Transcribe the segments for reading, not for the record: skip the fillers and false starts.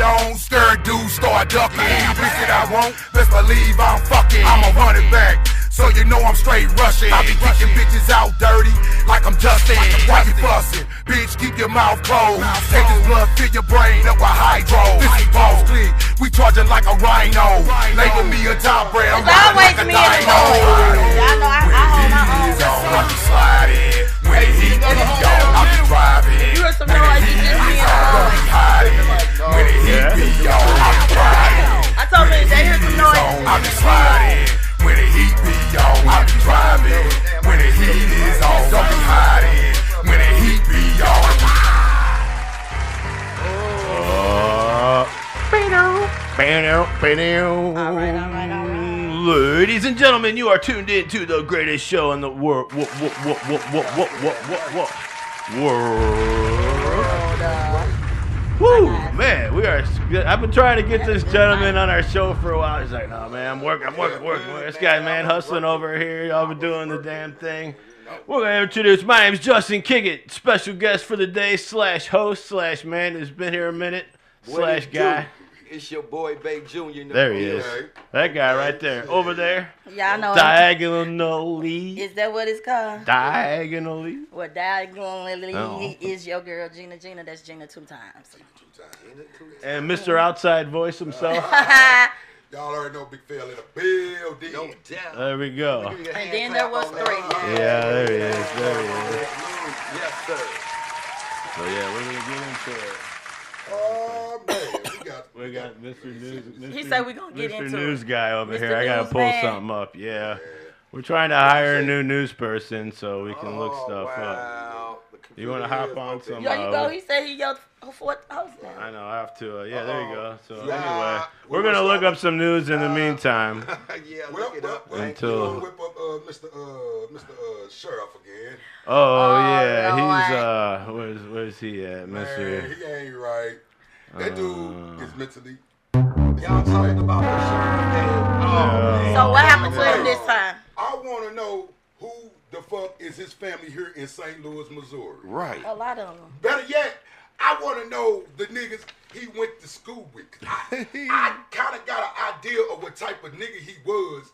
on, stir dude, start ducking. Bitch that I won't, best believe I'm fucking. I'ma run it back, so you know I'm straight rushing. I be kicking bitches out dirty, like I'm Justin. Why you fussing? Bitch, keep your mouth closed. Take this blood, fill your brain up with hydro. This is boss click, we charging like a rhino. Label me a top brand, I'm riding like a dino. Y'all know I hold my own. I be sliding, when the heat be on, I be driving. You heard some noise, you just be in the room. When the heat be on, I be riding. I told me they hear some noise. I be sliding. When the heat be on, I be driving. When the heat is on, don't be hiding. When the heat be on. All right. Ladies and gentlemen, you are tuned in to the greatest show in the world. Woo, man, we are. I've been trying to get this gentleman on our show for a while. He's like, no, man, I'm working. This guy, man, hustling over here. Y'all been doing the damn thing. We're going to introduce, my name's Justin Kickett, special guest for the day, /host, /man who's been here a minute, /guy. It's your boy, Big Junior. There he is. That guy right there. Over there. Y'all know. Diagonally. Is that what it's called? Diagonally. Well, diagonally is your girl, Gina. That's Gina 2 times. And Mr. Outside Voice himself. Y'all already know Big Phil in a building. No doubt. There we go. And then there was 3. Yeah, there he is. Yes, sir. So yeah, we're gonna get into it. Oh man, we got Mr. News. He said we're gonna get into Mr. News guy over Mr. here. I gotta pull something up. Yeah. We're trying to hire a new news person so we can look stuff up. You want to hop on some? There you go. He said he your 4th host now. I know. I have to. Yeah, there you go. So anyway, we're gonna look up some news in the meantime. Yeah, look it up. Until whip up Mr. Sheriff again. Oh yeah, he's where's he at, Mr. Man, he ain't right. That dude is mentally. Y'all talking about the sheriff? So what happened to him this time? I want to know who the fuck is his family here in St. Louis, Missouri. Right. A lot of them. Better yet, I want to know the niggas he went to school with. I kind of got an idea of what type of nigga he was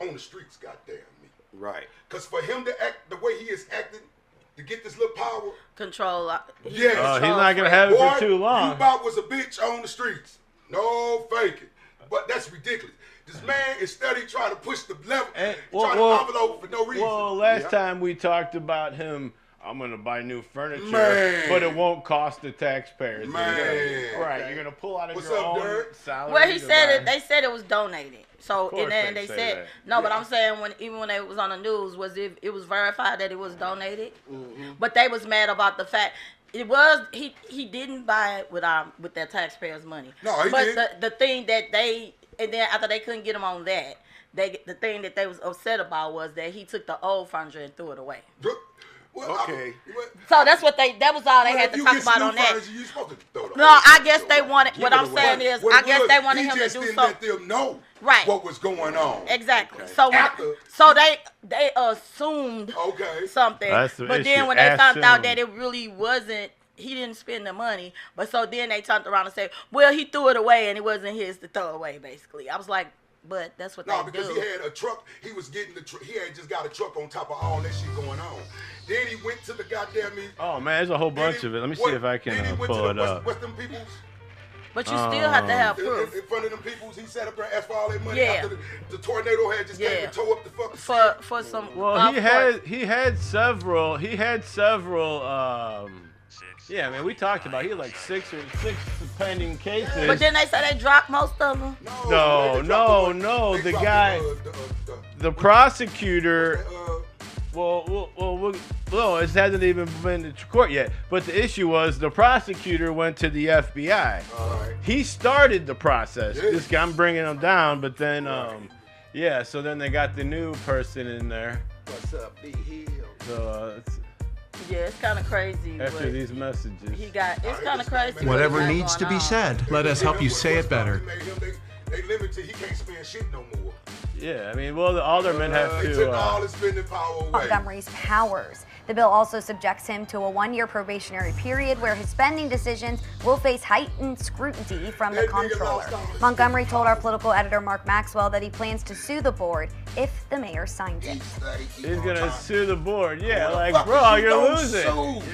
on the streets, goddamn me. Right. Because for him to act the way he is acting, to get this little power. Control. Yes. He's not going to have it for too long. You about was a bitch on the streets. No faking. But that's ridiculous. This man is steady trying to push the level, trying to envelope for no reason. Well, last time we talked about him, I'm going to buy new furniture, but it won't cost the taxpayers. Man. Right, you're going to pull out of What's your up, own Dirk? salary. Well, he said it. They said it was donated. So Of course and then they they say said that. no, but I'm saying even when it was on the news, it was verified that it was donated. But they was mad about the fact it was he didn't buy it with their taxpayers' money. No, he didn't. But the thing that and then after they couldn't get him on that, the thing that they was upset about was that he took the old furniture and threw it away. Well, okay. So that was all they had to talk about on that. You supposed to throw the No, I guess they wanted. What I'm saying is, I guess they wanted him to do something. He just didn't let them know what was going on. Exactly. Okay. So they assumed something. That's the but issue. then when they found out that it really wasn't, he didn't spend the money. But so then they turned around and said, well, he threw it away and it wasn't his to throw away, basically. I was like, but that's what they do. No, because he had a truck. He was getting he had just got a truck on top of all that shit going on. Then he went to the goddamn. Oh man, there's a whole bunch of it. Let me see if I can pull it up. What's them peoples? But you still have to have proof. In front of them peoples, he sat up there and asked for all that money Yeah. after the tornado had just came and tore up the fucking for some. Well, he had several. Yeah, man, we talked about he had like six pending cases. But then they said they dropped most of them. No. The guy, the prosecutor. Well, it hasn't even been to court yet. But the issue was the prosecutor went to the FBI. Right. He started the process. Yeah. This guy, I'm bringing him down, but then, so then they got the new person in there. What's up, B Hill? So it's kind of crazy. After these messages, it's kind of crazy. Whatever needs to be said, let us help you say it better. They limited. He can't spend shit no more. Yeah, I mean, well, the aldermen have to. He took all his spending power away. Montgomery's powers. The bill also subjects him to a 1-year probationary period where his spending decisions will face heightened scrutiny from the comptroller. Montgomery told our political editor Mark Maxwell that he plans to sue the board if the mayor signs it. He's gonna sue the board. Yeah, like, bro, you're losing.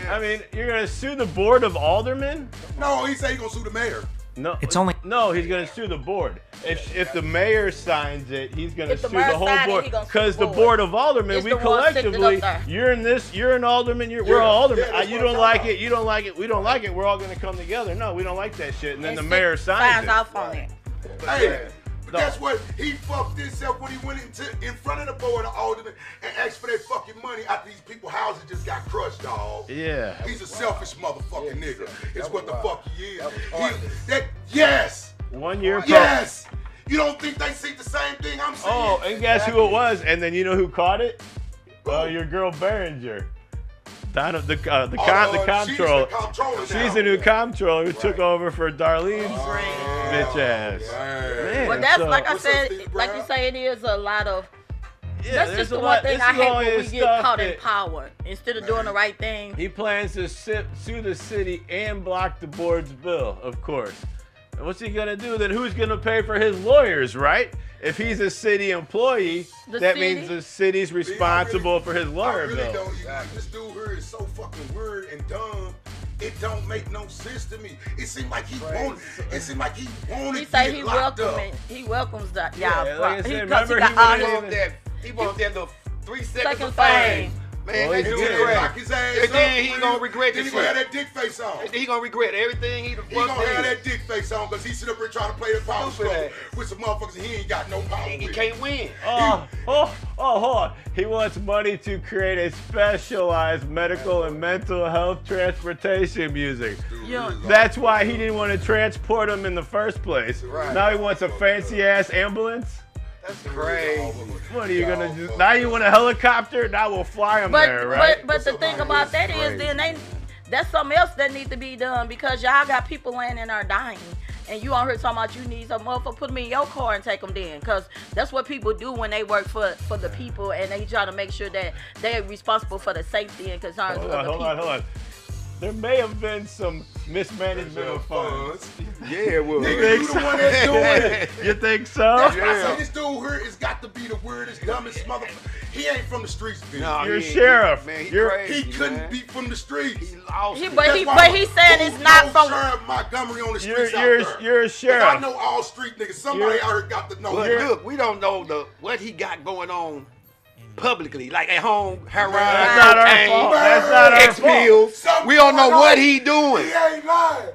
I mean, you're gonna sue the board of aldermen? No, he said he's gonna sue the mayor. No, It's only- no. He's gonna sue the board. If the mayor signs it, he's gonna If the sue mayor the whole sign it, board. he gonna sue Because the the board. board of aldermen, It's we the one sitting collectively, up there. you're in this, you're an alderman. We're all aldermen. Yeah, that's You what don't I'm like talking it. You don't like it. We don't like it. We're all gonna come together. No, we don't like that shit. And then the And mayor signs it. off on it. Hey, but that's what he fucked himself when he went in front of the board of aldermen and asked for their fucking money after these people's houses just got crushed, dog. Yeah. He's a selfish motherfucking nigga. It's what the fuck he is. Yes. 1 year. Yes. You don't think they see the same thing I'm seeing? Oh, and guess who it was? And then you know who caught it? Your girl Behringer. Donna, the comptroller. She's the new comptroller who took over for Darlene's bitch ass. Man, But that's so- like I What's up, said, Steve like Brown? you say, it is a lot of. Yeah, That's there's just a the lot- one thing this I is hate only when we the get stuff caught in that- power instead of doing the right thing. He plans to sue the city and block the board's bill, of course. And what's he gonna do then? Who's gonna pay for his lawyers, right? If he's a city employee, The that city? means the city's responsible for his I lawyer really bill. don't. This dude here is so fucking weird and dumb. It don't make no sense to me. It seemed like he wanted. It seemed like he wanted He to say get he locked up. he welcomes the Yeah, y'all. like I said, Because remember he got he all went his in- He want that little 3 seconds second of fame. fame. Man, Oh, that's he's too good. Lock great. his ass And up, then he man. gonna regret Then this he gonna have shit. that dick face on. He gonna regret everything he done He gonna fucked have with. that dick face on because he sit up here trying to play the power Stupid struggle ass. with some motherfuckers and he ain't got no power. He with. can't win. Hold on. He wants money to create a specialized medical and mental health transportation music. Yeah. That's why he didn't want to transport him in the first place. Right. Now he wants a fancy ass ambulance. That's crazy. What are you gonna do? Now you want a helicopter? Now we'll fly him there, right? But the thing about that is then that's something else that needs to be done because y'all got people laying in there dying. And you on here talking about you need some motherfucker, put them in your car and take them then. Because that's what people do when they work for the people and they try to make sure that they're responsible for the safety and concerns of the people. Hold on. There may have been some mismanagement of funds. Yeah, it will. Nigga, you the one that's doing it. You think so? That's why I say this dude here has got to be the weirdest, dumbest motherfucker. He ain't from the streets, bitch. No, You're he ain't- sheriff. Man, he You're- crazy, He couldn't man. be from the streets. He lost it. But That's he why he's saying it's who not knows from. Sheriff Montgomery on the streets out there? You're a 'Cause I sheriff. know all street niggas. Somebody out here got to know. But him. look, we don't know what he got going on publicly, like at home, heroin, That's not our cocaine, fault. That's not our X fault. pills. Something We don't know going what on. he doing. He ain't lying.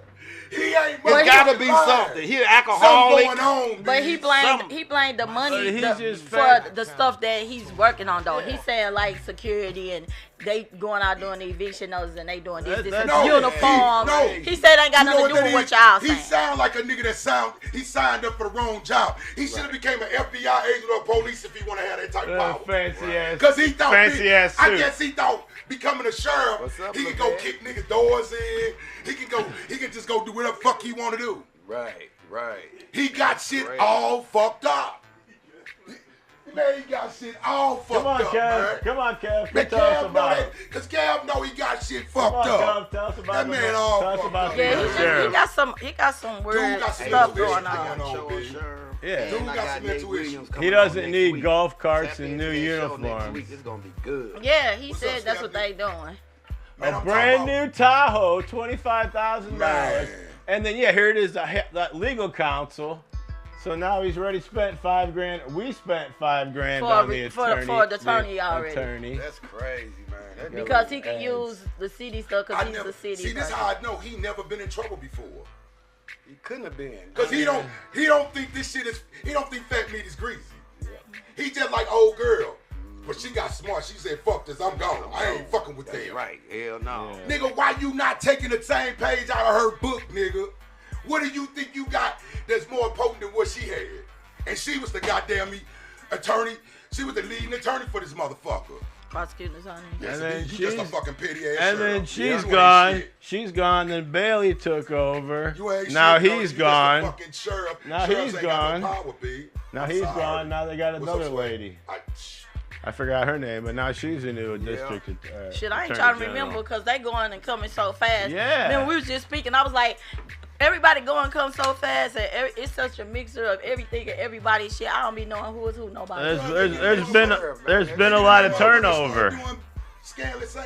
He ain't. There's gotta be lying. something. He an Something alcoholic. going on. But he B. blamed the money He's the- just for fat. the stuff that he's working on though. He's saying like security and they going out doing the eviction notices and they doing this, That's- and uniform. no. He said ain't got You know nothing to do that with what is? y'all He saying. sound like a nigga that he signed up for the wrong job. He should have became an FBI agent or police if he want to have that type of power. Fancy ass. Because he thought, Fancy ass I suit. guess he thought becoming a sheriff, What's up, he could little go man? kick niggas' doors in. He can just go do whatever the fuck he want to do. Right, right. He got shit Right. all fucked up. Man, he got shit all fucked Come on, up, Kev. man. Come on, Kev. Man, Tell us Kev know about that, it. because Kev know he got shit Come fucked on, up. Kev. Tell us about That the man all Tell us fucked about up. the Yeah, sheriff. he got some weird got some stuff mental going issues on. going on, baby. Yeah. Dude got some mental issues. He doesn't need golf carts and new uniforms. It's gonna be good. Yeah, he What's said up, that's what Stephanie? they doing. Man, A I'm brand talking new Tahoe, $25,000. Man. And then, yeah, here it is, that legal counsel. So now he's already spent $5,000. We spent $5,000 on the attorney. for the attorney already. Attorney. That's crazy, man. That Because he can Thanks. use the city stuff because I he's never, the city. see, this person. how I know he never been in trouble before. he couldn't have been. Cause he don't think this shit is. He don't think fat meat is greasy. He just like old girl, but she got smart. She said, "Fuck this, I'm gone. I ain't fucking with That's them." right. Hell no. Yeah. Nigga, why you not taking the same page out of her book, nigga? What do you think you got that's more important than what she had? And she was the goddamn attorney. She was the leading attorney for this motherfucker. Prosecuting attorney. Yes, And then indeed. You just a she's- fucking petty ass. And then sheriff. she's You ain't gone. shit. She's gone. Then Bailey took over. You ain't Now shit, no, he's you gone. Just a fucking sheriff. Now Sheriffs he's ain't got no gone. power, B. Now I'm he's sorry. gone. Now they got What's another up, Sway? lady. I forgot her name, but now she's a new district. Shit, I ain't trying to remember because they going and coming so fast. Yeah. Then we was just speaking. I was like, everybody going come so fast, and it's such a mixture of everything and everybody. Shit, I don't be knowing who is who. Nobody. There's been a lot of turnover.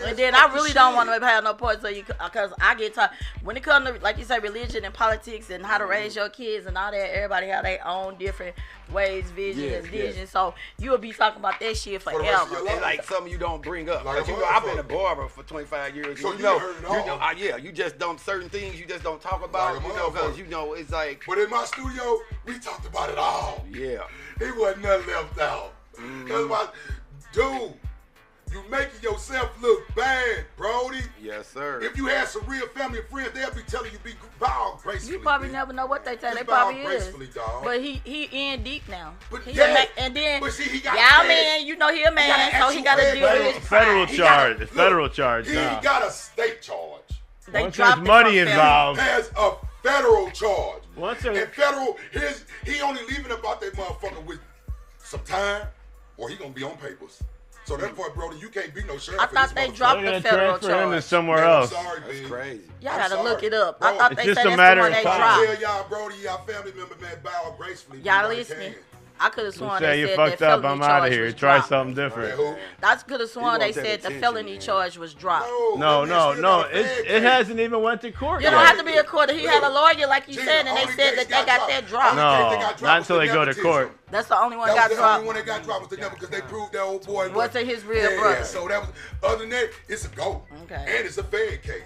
And then I really don't want to have no part, so because I get tired when it comes to, like you say, religion and politics and how to raise your kids and all that. Everybody have their own different ways, vision, and vision. So you'll be talking about that shit forever. It's like something you don't bring up. Like, I've been a barber for 25 years. So you just don't, certain things you just don't talk about, because it's like. But in my studio, we talked about it all. Yeah. It wasn't nothing left out. That's why, dude. You making yourself look bad, Brody. Yes, sir. If you had some real family and friends, they'll be telling you be bow gracefully. You probably never know what they tell. They probably is. Dog. But he in deep now. But he and then but see, he got man, he a man, so he got to deal with his federal charge. Federal charge. He got a state charge. They Once there's money involved, there's a federal charge. And federal, he only leaving about that motherfucker with some time, or he gonna be on papers. So therefore, Brody, you can't be no sheriff. I thought they dropped the federal charge. Him somewhere else. Sorry, that's crazy. Y'all gotta look it up. Bro, I thought they just said a that's matter the one of they time. dropped. Tell y'all, Brody, y'all family member, man, bow gracefully. Y'all listening? I could have sworn say they you said fucked that up. felony I'm out of charge here. was Try dropped. something different. I could have sworn they said the felony charge was dropped. No. It hasn't even went to court. You don't have to be a court. He had a lawyer, like you said, and they said that they got that dropped. No, not until they go to court. That's the only one that got was dropped. The only one that got dropped was the number because they proved that old boy wasn't his real brother. So that was. Other than that, it's a go. Okay. And it's a Fed case.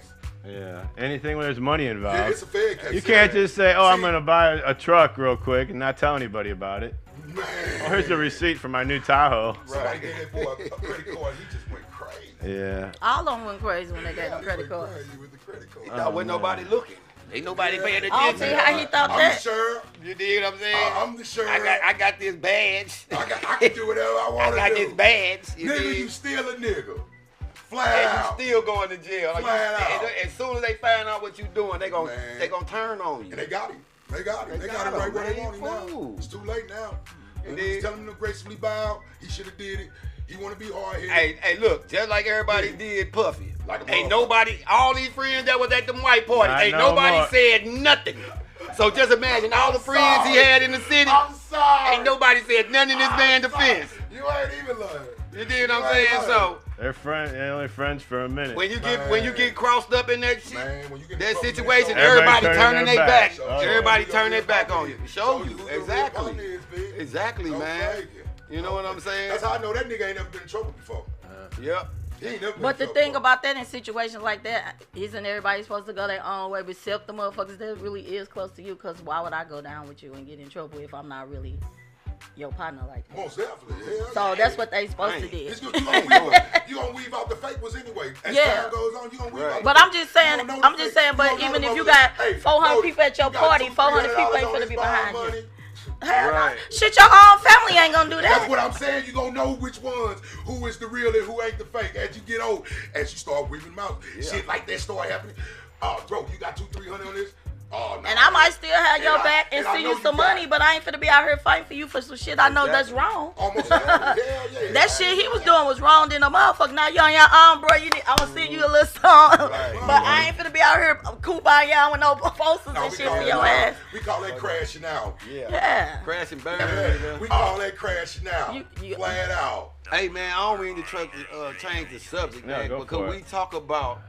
Yeah, anything where there's money involved. Yeah, it's a Fed case. You can't just say, "Oh, I'm gonna buy a truck real quick" and not tell anybody about it. Man. Oh, here's the receipt for my new Tahoe. Somebody gave that boy a credit card. He just went crazy. Yeah. All of them went crazy when they got a credit card. He thought wasn't nobody looking. Ain't nobody paying attention. I don't see how he thought that. I'm the sheriff. You dig what I'm saying? I'm the sheriff. I got this badge. I can do whatever I want to do. I got this badge. Nigga, you still a nigga. Flat out. You still going to jail. Like Flat out. As soon as they find out what you doing, they gonna turn on you. And they got him. They got him right where they want him now. It's too late now. And they was telling him to gracefully bow. He should have did it. He want to be hard-headed. Hey, look, just like everybody did Puffy. Ain't nobody, all these friends that was at the white party, ain't nobody said nothing. So just imagine all the friends he had in the city. I'm sorry. Ain't nobody said nothing in this man's defense. You ain't even learned. You did what I'm saying? So they're only friends for a minute. When you get crossed up in that shit, that situation, everybody everybody turning their back. Everybody yeah. turn their back on you. Show you. who Exactly. the real partner is, Exactly, Don't man. fake it. You know what I'm saying? That's how I know that nigga ain't never been in trouble before. Yep. He ain't never been But in the trouble thing before. about that in situations like that, isn't everybody supposed to go their own way, except the motherfuckers that really is close to you? Because why would I go down with you and get in trouble if I'm not really your partner like that? Most definitely. Yeah, So that's what they supposed to do. You gonna weave out the fake ones anyway. As time goes on, you gonna weave out. But I'm just saying, but even if you got 400 people at your party, 400 people ain't finna be behind you. Hell no. Shit, your own family ain't gonna do that. That's what I'm saying. You gonna know which ones, who is the real and who ain't the fake. As you get old, as you start weaving them out, shit like that start happening. Oh, bro, you got 200-300 on this? Oh, no. And I might still have your back and I send know you some got money, but I ain't finna be out here fighting for you for some shit I know that's wrong. Almost yeah. That shit he was doing was wrong than a motherfucker. Now you on your own, bro. I'm gonna send you a little song. But I ain't finna be out here kumbaya with no posters and shit for your ass. We call that crashing out. Yeah. Crash and burn. We call that crashing out. You- Flat out. Hey, man, I don't mean to change the subject, man, because we talk about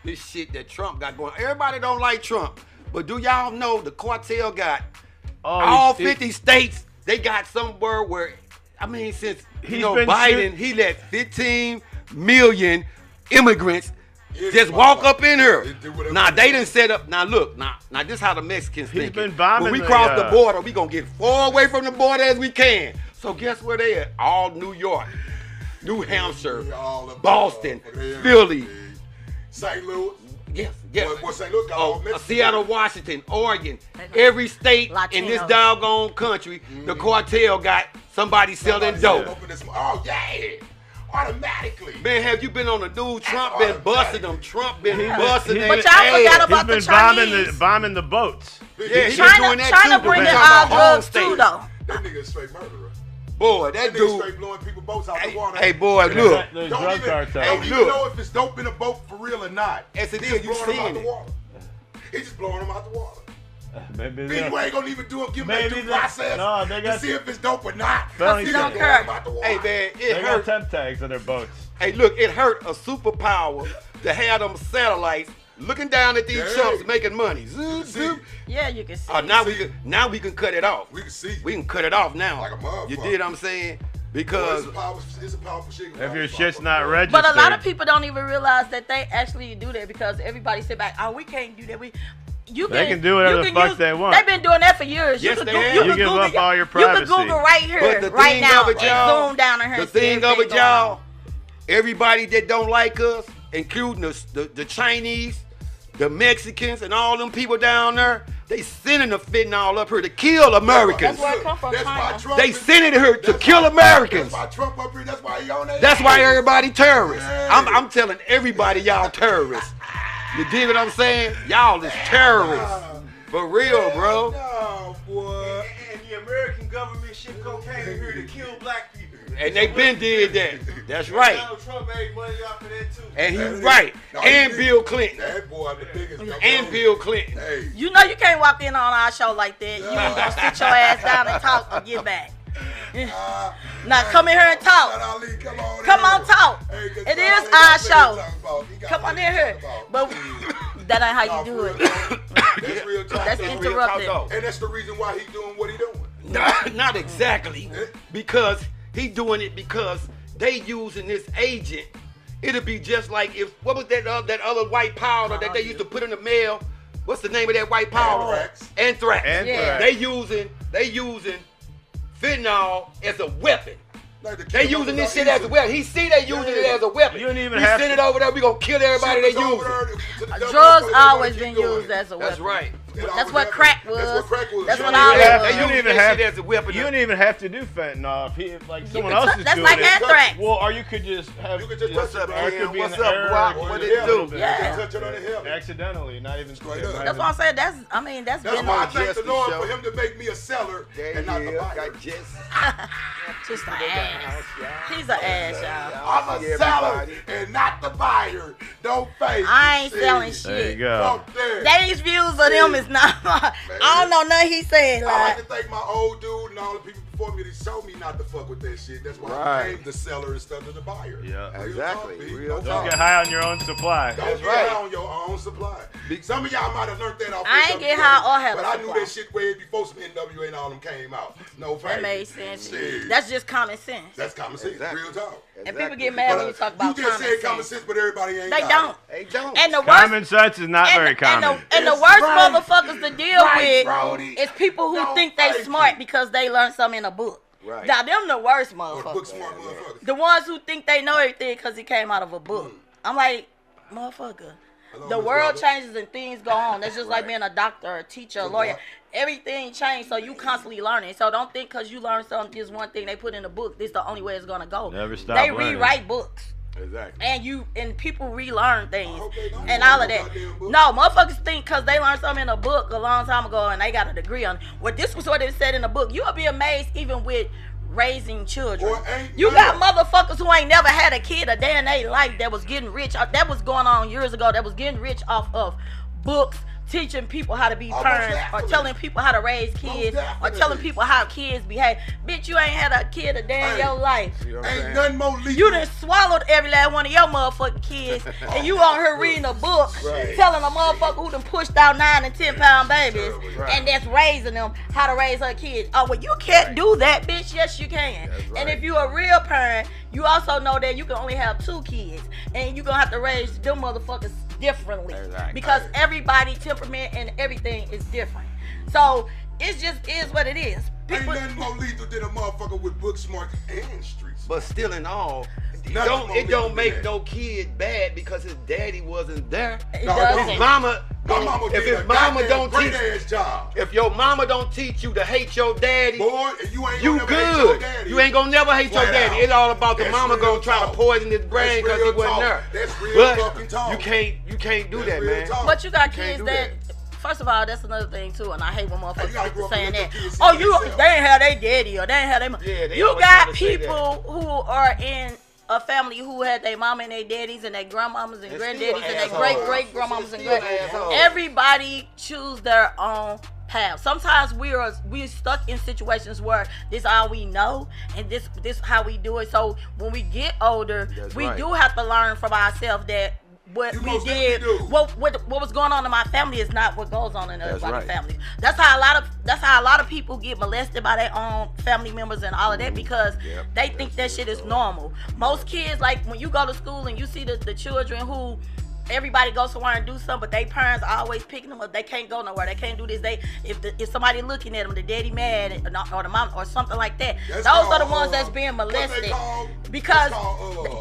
this shit that Trump got going. Everybody don't like Trump. But do y'all know the cartel got all 50 states, they got somewhere where, I mean, since Biden, he let 15 million immigrants just walk up in here. Now, they done set up, now look, now this how the Mexicans think. been bombing when we cross the border, we gonna get far away from the border as we can. So guess where they at? All New York, New Hampshire, Boston, Philly. St. Louis. Yes. What St. Louis got all Mexico. Seattle, Washington, Oregon, every state in this doggone country, the cartel got somebody selling dope. Oh, yeah. Automatically. Man, have you been on the news? Trump been busting them. Trump been busting them. But y'all forgot about the Chinese. He's been bombing the boats. Yeah, he been doing that China too. bringing all drugs too, though. That nigga a straight murderer. Boy, that dude straight blowing people boats out the water. Hey, boy, look. Don't even know if it's dope in a boat for real or not. As it is, you seeing it. He's just blowing them out the water. Maybe you ain't gonna even give them due process to see if it's dope or not. Felony don't care. Hey man, it hurt. Got temp tags on their boats. Hey, look, it hurt a superpower to have them satellites looking down at these chumps making money. Zoom, zoom. Yeah, you can see. Now we can cut it off. We can see. We can cut it off now. Like a motherfucker. You did what I'm saying? Because it's a powerful shit. If your shit's not registered. But a lot of people don't even realize that they actually do that because everybody sit back, oh, we can't do that. They can do whatever the fuck they want. They've been doing that for years. Yes, they have. You give up all your privacy. You can Google right here, right now, and zoom down on her. The thing of it, y'all, everybody that don't like us, including the Chinese, the Mexicans, and all them people down there, they sending the fentanyl up here to kill Americans. That's where it come from, China. They sending it here to kill Americans. That's why Trump up here. That's why he on that. That's why everybody terrorists. I'm telling everybody y'all terrorists. You dig what I'm saying? Y'all is terrorists. For real, bro. No, boy. And the American government shipped cocaine here to kill black people. And they been did that. That's right. Donald Trump made money off of that too. And he right. And Bill Clinton. That boy the biggest. And Bill Clinton. Hey. You know you can't walk in on our show like that. You ain't gonna sit your ass down and talk or get back. Now come in here and talk. Come on, talk. It is our show. Come on in here. But that ain't how you do it. That's real talk. That's interrupted. And that's the reason why he doing what he doing. Not exactly. Because he doing it because they using this agent. It'll be just like if what was that other white powder that they used to put in the mail? What's the name of that white powder? Anthrax. Yeah. They using fentanyl as a weapon. They using this shit as a weapon. He see they using it as a weapon. You don't even he have send it over there. We gonna kill everybody they use it. Drugs always been used as a weapon. That's right. That's what crack was. That's what crack was. That's what all it was. You don't even have as a weapon. You don't even have to do fentanyl. If like someone else is that's doing like it. anthrax. Well, or you could just have. You could just touch it. What's up, Guap? What did it do? Yeah. Touch it on the hip. Accidentally, not even straight up. That's what I'm saying. That's That's been why I on. thank the Lord for him to make me a seller and not the buyer. Just an ass. He's an ass, y'all. I'm a seller and not the buyer. Don't fake. I ain't selling There you shit. go. These views of them is not. I don't know nothing he said. I Like, like to thank my old dude and all the people before me that showed me not to fuck with that shit. That's why I became the seller instead of the buyer. Yeah. Exactly. Real Don't get high on your own supply. Don't get high on your own supply. Some of y'all might have learned that off. I ain't get high or have a But I supply. knew that shit way before some NWA and all them came out. No fact. that made sense. Shit. That's just common sense. That's common sense. Exactly. Real talk. And people get mad when you talk about You just common said sense. common sense, but everybody ain't They got don't. They don't. And the worst, Common sense is not very common. And the It's worst right. motherfuckers to deal Right, with Brody. is people who Don't think they fake smart it. because they learned something in a book. Right. Now them the worst Or the book motherfuckers. smart motherfuckers. The ones who think they know everything because it came out of a book. I'm like, motherfucker. Hello, The Miss world Robert. changes and things go on. That's just like being a doctor, a teacher, a lawyer. Everything changed, so you constantly learning. So don't think because you learn something, just one thing they put in a book, this the only way it's gonna go. Never stop They learning. rewrite books. Exactly. And people relearn things hope they don't and learn all of no that. goddamn book. No, motherfuckers think because they learned something in a book a long time ago and they got a degree on it. Well, this was what it said in the book. You'll be amazed even with raising children. Boy, ain't You none. got motherfuckers who ain't never had a kid a day in their life that was getting rich. That was going on years ago. That was getting rich off of books, teaching people how to be Most parents, or definitely. telling people how to raise kids, or definitely. telling people how kids behave. Bitch, you ain't had a kid a day in Hey. your life. Ain't nothing more lethal. You done swallowed every last one of your motherfucking kids, and you on here reading a book, telling a motherfucker who done pushed out 9 and 10 pound babies, and that's raising them how to raise her kids. Oh, well, you can't do that, bitch. Yes, you can. And if you a real parent, you also know that you can only have 2 kids, and you gonna have to raise them motherfuckers differently because everybody temperament and everything is different. So it just is what it is. Ain't People, nothing more lethal than a motherfucker with book smart and streets. But still in all, it Nothing don't, more it don't lethal make than no kid bad because his daddy wasn't there. it No, doesn't. His mama, My mama if did his a mama goddamn don't great teach, ass job. if your mama don't teach you to hate your daddy, Boy, and you ain't you gonna never hate your good. daddy. You ain't gonna never hate your Flat daddy. out. It's all about the That's mama real gonna try to talk. poison his brain because he real wasn't talk. there. That's real But fucking talk. you can't do That's that, real man. talk. But you got You can't kids do that first of all, that's another thing too, and I hate when motherfuckers saying that. Oh, they ain't have their daddy or they ain't have their. Yeah, you got people who are in a family who had their mama and their daddies and their grandmamas and granddaddies and their great grandmamas and everybody choose their own path. Sometimes we're stuck in situations where this all we know and this how we do it. So when we get older, we do have to learn from ourselves that what we did, what was going on in my family is not what goes on in everybody's family. That's how a lot of people get molested by their own family members and all of that because they think that shit is normal. Most kids, like when you go to school and you see the children who everybody goes somewhere and do something, but their parents are always picking them up. They can't go nowhere. They can't do this. If somebody looking at them, the daddy mad or the mom or something like that. Those are the ones that's being molested because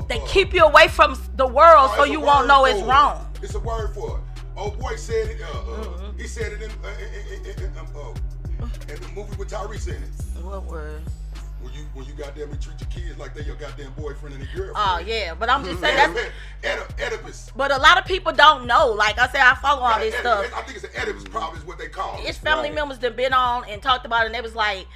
they keep you away from the world so you won't know it's wrong. It's a word for it. Old boy said it. He said it in the movie with Tyrese in it. What word? When you goddamn treat your kids like they're your goddamn boyfriend and girlfriend. Oh yeah, but I'm just saying that's Oedipus. But a lot of people don't know. Like I said, I follow all this stuff. I think it's an Oedipus problem is what they call it. It's family members that been on and talked about it, and they was like,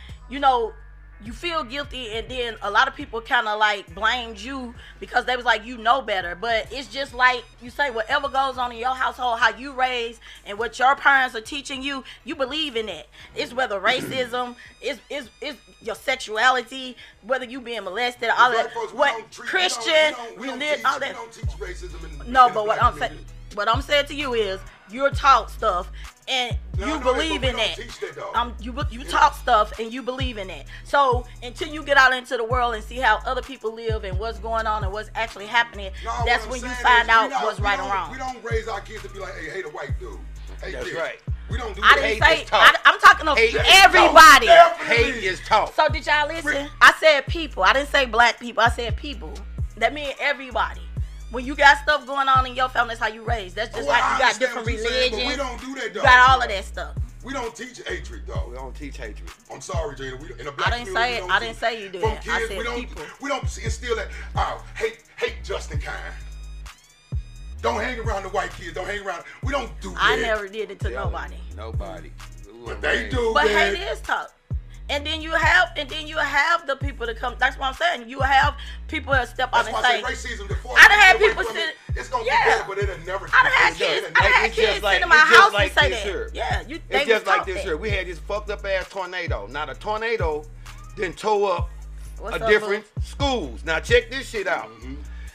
you feel guilty, and then a lot of people kind of like blamed you because they was like, you know better. But it's just like you say, whatever goes on in your household, how you raised and what your parents are teaching you, you believe in it. It's whether racism, is your sexuality, whether you being molested, all that. What Christian, religion, all that. We don't teach racism. No, but what I'm saying to you is you're taught stuff. And you believe in that. You talk stuff and you believe in it. So until you get out into the world and see how other people live and what's going on and what's actually happening, that's when you find out what's right and wrong. We don't raise our kids to be like, hey, hate a white dude. Hey, that's kid. right. We don't do I that. didn't say. I'm talking to everybody. Hate is taught. So did y'all listen? I said people. I didn't say black people. I said people. That means everybody. When you got stuff going on in your family, that's how you raised. That's just like you got different religions. But we don't do that, though. You got all of that stuff. We don't teach hatred, though. We don't teach hatred. I'm sorry, Jada. In a black I didn't say it. I didn't say you do that. I said people. We don't instill that. Hate Justin kind. Don't hang around the white kids. Don't hang around. We don't do that. I never did it to nobody. Nobody. But they do. But hate is tough. And then you have the people to come. That's what I'm saying. You have people that step out and say, racism. I done had people sit. It's gonna get better, but it'll never. I done had kids sit in my house and say that. Yeah, it's just like this here. We had this fucked up ass tornado. Now the tornado then tore up different schools. Now check this shit out.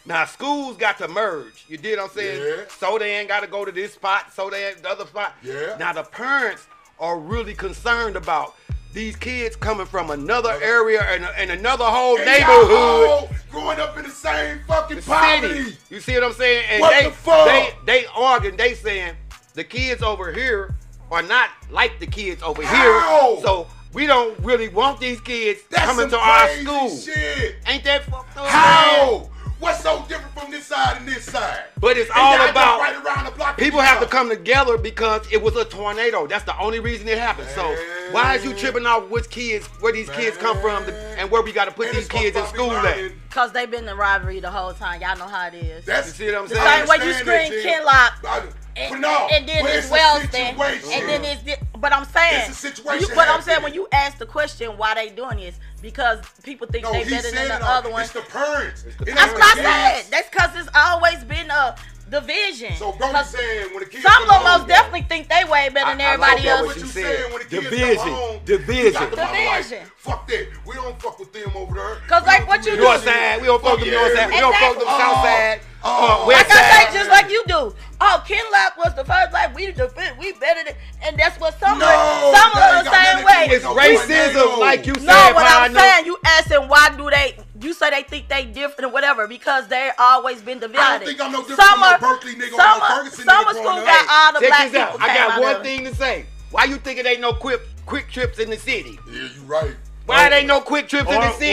Now schools got to merge. You did what I'm saying? Yeah. So they ain't got to go to this spot. So they ain't the other spot. Yeah. Now the parents are really concerned about these kids coming from another area and another whole neighborhood. All growing up in the same fucking poverty. City. You see what I'm saying? And what the fuck? They arguing, they saying the kids over here are not like the kids over here. So we don't really want these kids coming to our school. Shit. Ain't that fucked up? How? What's so different from this side and this side? But it's all about right around the block people have to come together because it was a tornado. That's the only reason it happened. So why is you tripping off where these kids come from and where we got to put these kids in school at? Because they've been in rivalry the whole time. Y'all know how it is. You see what I'm saying? The same way you scream Kinlock. And then it's Wellston, and then it's. But I'm saying, it's a situation. But I'm saying when you ask the question why they doing this, because people think they better than the other one. It's the parents. That's what I said. That's because it's always been a division. So Brody's saying when the kids some of them most definitely think they way better than everybody else. What you saying when the kids come home, division. Fuck that. We don't fuck with them over there. Cause like what you do. North side. We don't fuck with them north side. We don't fuck with them south side. Like I say, just like you do. Oh, Kinlock was the first like we better than, and that's what some of them the same way. It's racism, like you said. No, what I'm saying, you asking why do they? You say they think they different or whatever because they always been divided. I don't think I'm no different from no Berkeley nigga or no Ferguson nigga. Summer school got all the black people. I got one thing to say. Why you think it ain't no quick trips in the city? Yeah, you right. Why it ain't no quick trips in the city?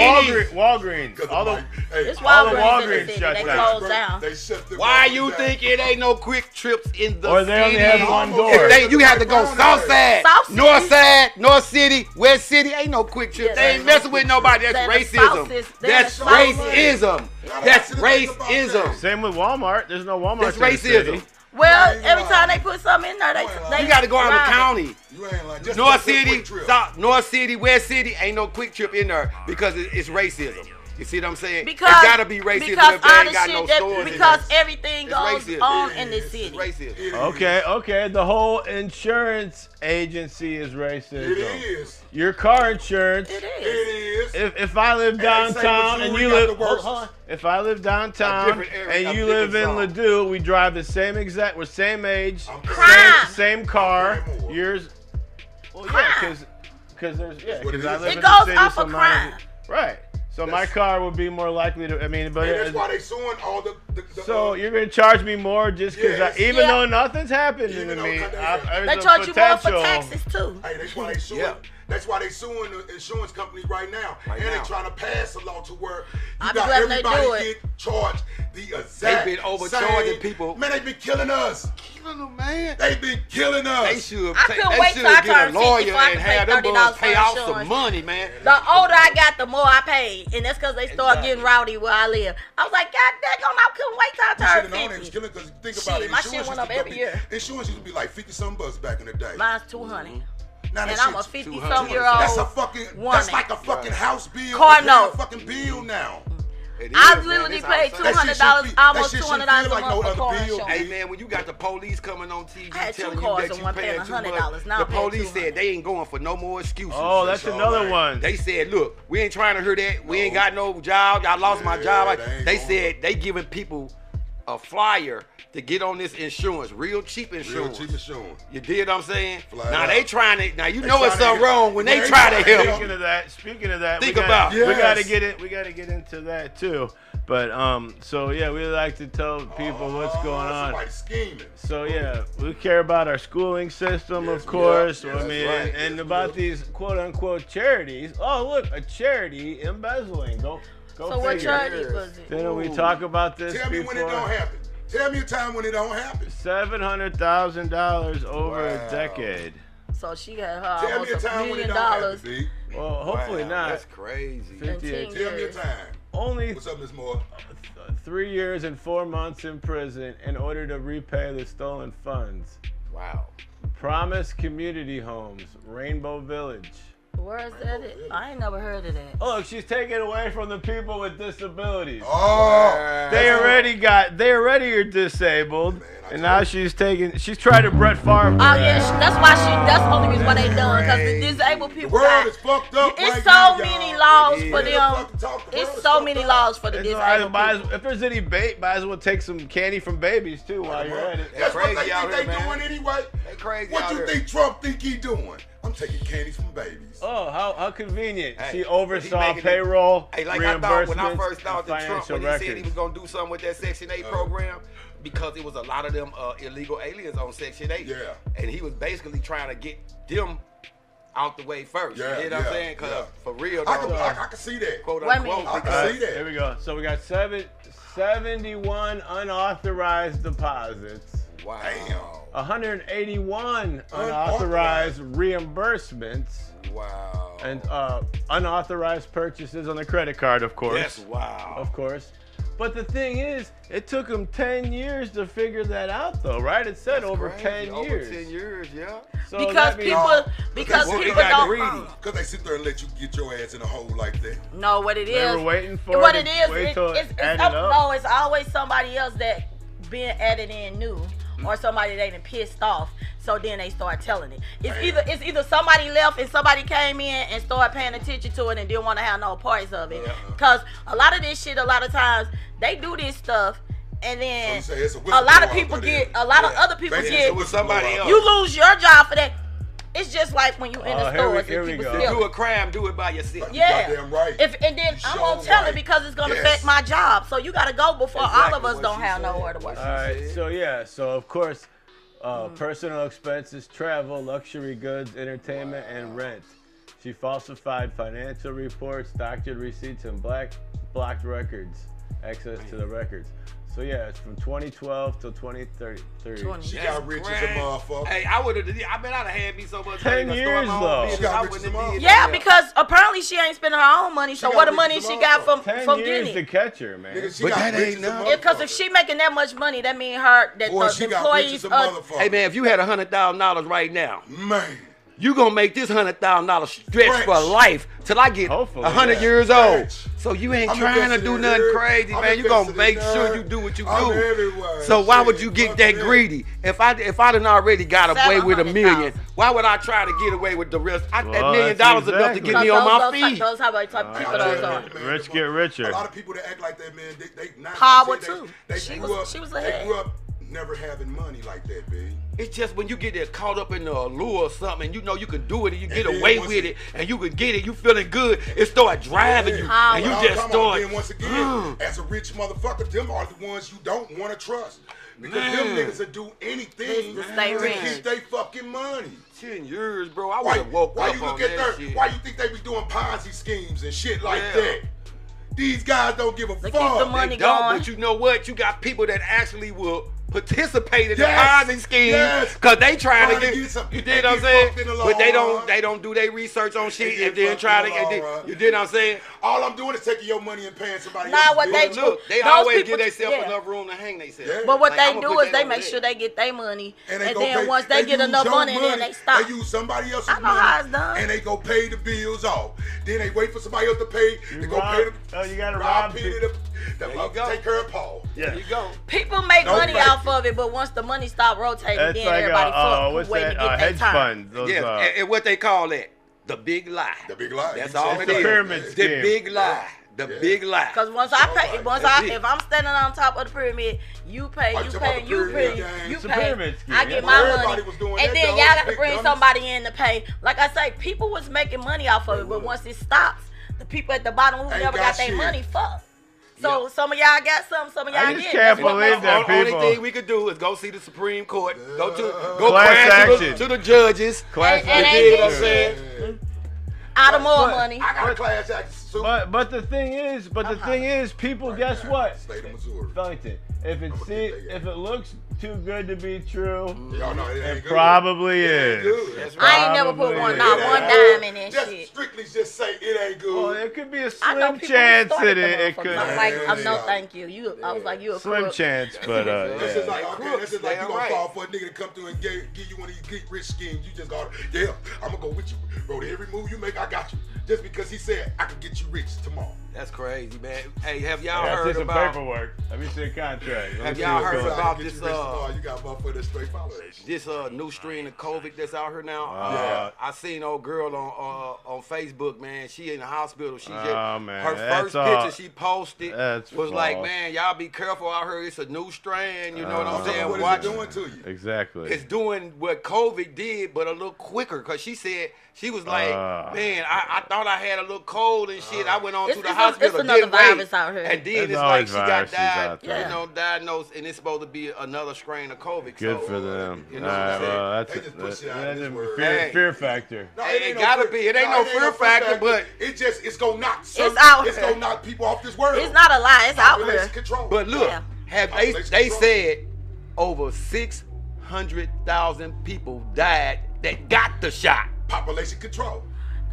Walgreens. It's Walgreens in the city. They closed down. Why you think it ain't no quick trips in the city? Or they only have one door. You have to go south side, north side, north city, west city. Ain't no quick trips. They ain't messing with nobody. That's racism. That's racism. That's racism. Same with Walmart. There's no Walmart. That's racism. Well, every time they put something in there, they you got to go out of the county. You ain't like just North City, North City, West City, ain't no quick trip in there because it's racism. You see what I'm saying? Because it's gotta be racism if they ain't got no stores. Because everything goes on in this city. It's racism. Okay. The whole insurance agency is racism. It is. Your car insurance. It It is. is. If I live downtown and you live, hold if I live downtown and you live in Ladue, we drive the same exact, we're same age, same car. Yours. Well, yeah, because there's because I live in the city. Goes off of crime. Right. So my car would be more likely to. I mean, but that's why they suing all the so you're gonna charge me more just because even though nothing's happened to me, they charge you more for taxes too. Hey, that's why they suing. Yeah. That's why they suing the insurance company right now. And they're trying to pass a law to where you got everybody get charged the exact They've been overcharging people. Man, they've been killing us. Killing them, man. They've been killing us. They should get a lawyer and have them boys pay out some money, man. The older I got, the more I paid. And that's because they start getting rowdy where I live. I was like, God dang, I couldn't wait till I turned 50. Because think about it. My shit went up every year. Insurance used to be like 50-some bucks back in the day. Mine's $200. Now and I'm a 50-some-year-old That's a fucking woman. That's like a fucking house bill. Car note. A fucking bill now. I've literally paid $200, almost $200 a month for car insurance. Hey man, when you got the police coming on TV telling you that you paying $100, the police said they ain't going for no more excuses. Oh, that's another one. They said, look, we ain't trying to hear that. We ain't got no job. I lost my job. They said they giving people a flyer to get on this insurance, real cheap insurance. You did what I'm saying? Now they trying to. Now you know it's something wrong when they try to help. Speaking of that, think about we gotta get it. We gotta get into that too. But so yeah, we like to tell people what's going on. So yeah, we care about our schooling system, of course. I mean, and about these quote unquote charities. Oh look, a charity embezzling. Go so what charity was it? Didn't we talk about this before? Tell me when it don't happen. Tell me a time when it don't happen. $700,000 over a decade. So she had her almost $1 million. Well, hopefully not. That's crazy. 58. Tell me a time. Only what's up, Miss Moore? 3 years and 4 months in prison in order to repay the stolen funds. Wow. Promise Community Homes, Rainbow Village. Where is that? I ain't never heard of that. Oh, look, she's taking away from the people with disabilities. Oh, they already are disabled, and now she's trying to Brett Favre. Oh yeah, that's the only reason why they done, because the disabled people. The world is fucked up. It's so many laws for them. It's so many laws for the disabled people. If there's any bait, might as well take some candy from babies too while you're at it. That's what they think they doing anyway. They crazy. What you think Trump think he doing? I'm taking candies from babies. Oh, how convenient. She oversaw payroll, like I thought when I first thought that Trump, when he said he was going to do something with that Section 8 program, because it was a lot of them illegal aliens on Section 8. Yeah. And he was basically trying to get them out the way first. Yeah, you know what I'm saying? Because for real, I can see that. Quote unquote. I can see that. Here we go. So we got 71 unauthorized deposits. Wow. Damn. 181 unauthorized reimbursements. Wow. And unauthorized purchases on the credit card, of course. Yes, wow. Of course. But the thing is, it took them 10 years to figure that out, though, right? It said over 10 years. Over 10 years, yeah. So because people don't. Because they sit there and let you get your ass in a hole like that. No, what it is. They were waiting for what it. It's always somebody else that being added in new, or somebody they done pissed off. So then they start telling it. It's either somebody left and somebody came in and started paying attention to it and didn't want to have no parts of it. Because a lot of this shit, a lot of times they do this stuff. And then a lot of people get, other people get, you lose your job for that. It's just like when you in the stores and people steal. Do a crime, do it by yourself. Yeah. Goddamn right. And then I'm gonna tell it because it's gonna affect my job. So you gotta go before all of us don't have nowhere to work. All right. So of course, personal expenses, travel, luxury goods, entertainment, and rent. She falsified financial reports, doctored receipts, and blocked records, access to the records. So yeah, it's from 2012 till 2030. She got rich as a motherfucker. Hey, I bet I'd have had me so much 10 years though. She got rich as a motherfucker. Yeah, because apparently she ain't spending her own money. So what the money she got from 10 getting years it? to catch her, man. Nigga, she But got that rich ain't as a nothing. Because motherfucker. if she making that much money, that mean her that Boy, the she got rich as employees. a motherfucker. Hey man, if you had $100,000 right now, Man. you gonna make this $100,000 stretch for life till I get Hopefully, 100 yeah. years old. Stretch. So you ain't I'm trying to invested do in nothing her. crazy, I'm man. You gonna invested make in sure her. you do what you I'm do. everywhere. So why would Shit, you get fuck that that. greedy? If I done already got away with $1 million, 700,000. why would I try to get away with the rest? That $1 million that's enough to get exactly. me on my feet. Those how type of people those are. Rich get richer. A lot of people that act like that, man, they Power they, too. They She grew was up, ahead. They grew up never having money like that, baby. It's just when you get there caught up in the allure or something, and you know you can do it, and you get then away once with it- it, and you can get it, you feeling good, it start driving you, Power. and you But just I'm talking about start. then once again, as a rich motherfucker, them are the ones you don't want to trust. Because them niggas will do anything Just to stay rich. keep they fucking money. 10 years, bro. I would Why, have woke why up you on look at that their, shit. why you think they be doing Ponzi schemes and shit like Yeah. that? These guys don't give a They fuck. keep the They money don't, going. but you know what? You got people that actually will participate in Yes. the Ponzi scheme Yes. because they trying to Trying to get get some- you they did what I'm get saying? fucked in the But they long run. don't do their research on shit They and get then fucked try in to the long and run. then, you did what I'm saying? All I'm doing is taking your money and paying somebody Nah, else's what bill. they But look, they those always people- give themselves yeah. enough room to hang themselves. Yeah. But what Like, they I'ma do put is that they over make there. sure they get their money, and they go then pay- once they get use enough your money, then they stop. They use somebody else's I know how it's money, done. and they go pay the bills off. Then they wait for somebody else to pay. They go rob- pay the. oh, you gotta rob rob Peter people. to you go. take care of Paul. Yeah. There you go. People make Don't money fake off it. of it, but once the money stop rotating, It's then like everybody fuck what's waiting that? to get their Hedge time. funds. Those, Yeah, and what they call that? The big lie. The big lie. That's You all said it the is. pyramid The scheme. big lie. The Yeah. big lie. Cause once I pay, Alright, that's it. if I'm standing on top of the pyramid, you pay, Oh, you you talking pay, about the you pyramid pay, game? you It's a pay. pyramid scheme, I yeah. get Well, my everybody money, was doing and that, then though. y'all got to Big bring dummies. somebody in to pay. Like I say, people was making money off of it, but once it stops, the people at the bottom who Ain't never got got their shit. money, fuck. So some of y'all got some of I y'all just didn't. can't That's what believe makes that it. people- Only thing we could do is go see the Supreme Court. Go Class crash action. to the judges. Class And You ain't dig what I'm this saying? shit. Out of more money. I got a class action suit. But the thing is, people, Right guess now, what? State of Missouri. Fellington, if it looks too good to be true, Y'all know it ain't it good. probably It ain't is. good. That's I ain't never put Probably one, is. not It one ain't dime good. in that Just shit. strictly just say it ain't good. Well, it could be a I know slim people chance who started that the it motherfucker. could. I'm like, Yeah. no, thank you. I was like, you a Slim crook. chance, but That's just yeah. like, okay, that's just like you Damn gonna right. fall for a nigga to come through and give you one of these get rich schemes. You just gotta, yeah, I'm gonna go with you. Bro, every move you make, I got you. Just because he said I can get you rich tomorrow. That's crazy, man. Hey, have y'all I heard see some about? paperwork. Let me see a contract. Let me Have see y'all what's heard going on. about Get this, you rich tomorrow, you got motherfucker that straight follow that shit. This new strain of COVID that's out here now. Yeah. I seen old girl on Facebook, man. She in the hospital. She just Oh, man, her that's first all- picture she posted that's was like, false. man, y'all be careful out here. It's a new strain. You know what I'm Tell me saying? what Watch is it doing to you? Exactly. It's doing what COVID did, but a little quicker. Cause she said she was like, man, I thought I had a little cold and shit. I went on to the hospital. It's another didn't wait. virus out here. And then There's it's like always she got viruses out there. diagnosed, and it's supposed to be another strain of COVID. Good so, for them. You know All what right, I'm saying? well, that's They just push it out that's this a word. Hey. fear factor. No, Hey, it ain't gotta fear- be. It ain't no fear factor, but- it's gonna knock. It's out It's here. gonna knock people off this world. It's not a lie. It's out Population here. control. But look, Yeah. have Population they control. said over 600,000 people died that got the shot. population control.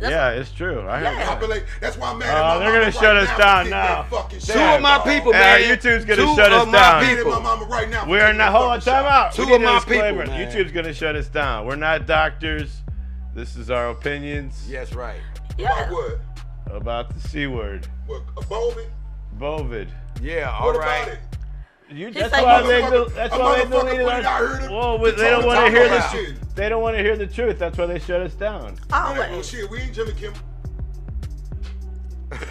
Yeah, it's true. I heard that. That's why I'm mad at my they're mama gonna right shut us now down for now. getting that fucking Two shit, of my dog. people, Hey, man. YouTube's gonna Two shut of us my down. I'm mad at people. my mama right now for We are getting not. that Hold on, fucking time shot. out. Two We need of a my disclaimer. people, man. YouTube's gonna shut us down. We're not doctors. This is our opinions Yes, right. About Yeah. what? about the C word, What? A Bovid? Bovid. Yeah, all What right. about it? That's said why he- they. Motherfucker- That's a why they motherfucker deleted put it out here our. to- Well, to they don't talk want to about hear that the. shit. They don't want to hear the truth. That's why they shut us down. Oh, Always. shit, we ain't Jimmy Kimmel.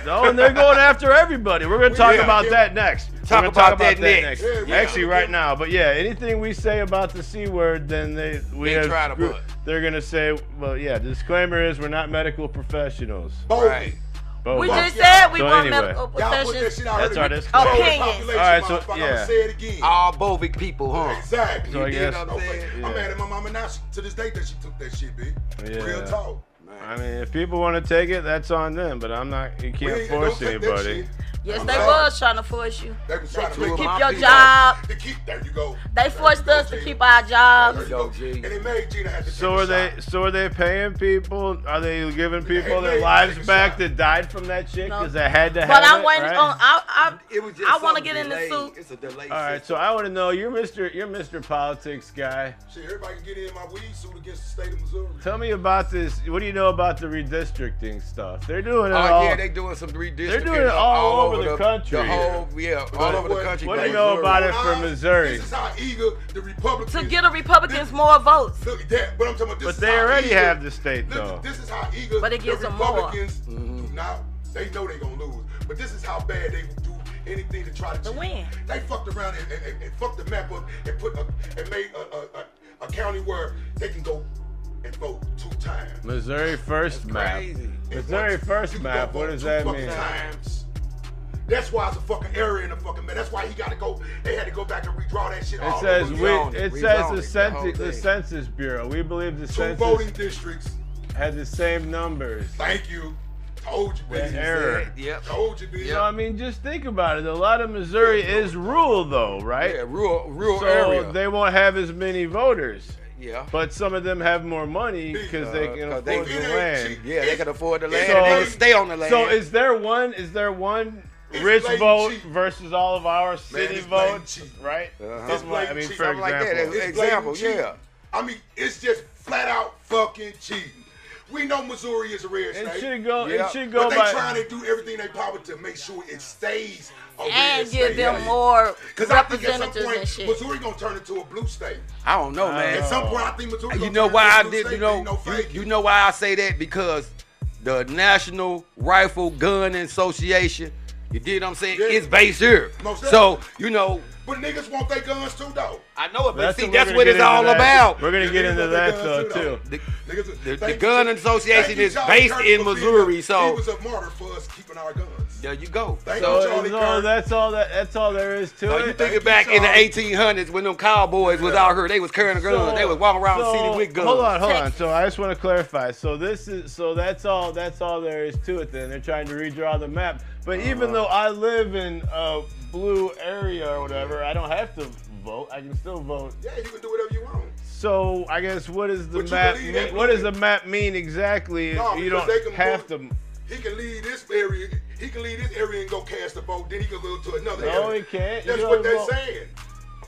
No, and they're going after everybody. We're gonna talk Yeah. about that next. Talk We're gonna about that next. Yeah, we Actually, got right it. now. But yeah, anything we say about the C word, then they try to put. They're gonna say, well, yeah. The disclaimer is we're not medical professionals. Bovid. Right. Both. We of just them. said we So want anyway. medical Y'all put that professions. shit out That's here our to disclaimer. control the Opinions. population, All right, so, motherfucker. yeah. I'ma say it again. All Bovic people, huh? Exactly. So I You guess. dig what I'm saying? I'm mad at my mama now to this day that she took that shit, B. Yeah. Real talk. I mean, if people want to take it, that's on them. But I'm not. You We can't ain't- force don't take that anybody. shit. Yes, they was trying to force you. They was trying to keep make your job. To keep, there you go. They forced us to keep our jobs. There you go, G. And it made Gina have to So are they paying people? Are they giving people their lives back that died from that shit because they had to have it? But I'm waiting right? on. I want to something get in the delayed. suit. It's a delay. All right, so I want to know, you're Mr. Politics guy. Shit, everybody can get in my weed suit against the state of Missouri. Tell me about this. What do you know about the redistricting stuff? They're doing it Oh all. yeah, they doing some redistricting. They're doing it all over the country. The whole, all over the country. What do you know about it for Missouri? This is how eager the Republicans To get the Republicans more votes. Look at that, but I'm talking about this. But is they how already eager, have the state look, though. This is how eager But it gives the them more. Republicans do not. They know they're gonna lose, but this is how bad they would do anything to try to cheat. win. They fucked around and fucked the map up and made a county where they can go and vote 2 times. Missouri First map. Crazy. Missouri First map. What does that mean? Times. That's why it's a fucking error in the fucking map. That's why he got to go. They had to go back and redraw that shit. It says Rezone it, the Census Bureau. We believe the 2 census voting districts. had the same numbers. Thank you. Told you, That bitch. error. Yep. Told you, bitch. So I mean, just think about it. A lot of Missouri is rural, though, right? Yeah, rural So area. they won't have as many voters. Yeah. But some of them have more money because they can afford they- the land. Yeah, they can afford the land So- and they can stay on the land. So is there one It's rich blatant vote cheat. versus all of our city it's blatant votes, cheat. right? Uh-huh. Something like, I mean, It's for something like that. example. It's Example, blatant yeah. cheating. I mean, it's just flat out fucking cheating. We know Missouri is a red It state. should go. Yeah. It should go But they by. trying to do everything they power to make sure it stays a red And state. give them more Because I think at some representatives point, and shit. Missouri gonna turn into a blue state. I don't know, man. At some point, I think Missouri You gonna know turn why I into a blue did? state. You know, Ain't no fake. you know why I say that? Because the National Rifle Gun Association, you did what I'm saying? Yeah. It's based here. Most So, you know, But niggas want their guns too, though. I know it, but That's see, what that's we're what gonna it's get all into that. about. We're gonna get into that though too. The gun association is based in Missouri, so he was a martyr for us keeping our guns. there you go. Thank So, you, Charlie Kirk. That's all there is to so it. you thinking back in the 1800s when them cowboys was out here, they was carrying a gun, they was walking around the city with guns. Hold on. So I just want to clarify. So that's all there is to it. Then they're trying to redraw the map. But even though I live in a blue area or whatever, I don't have to vote. I can still vote. Yeah, you can do whatever you want. So I guess what does the But you map believe that mean? What does the movie? map mean exactly? No, You because don't they can have vote. to. He can leave this area. He can leave this area and go cast a vote. Then he can go to another area. No, he can't. You That's can what only they're vote- saying.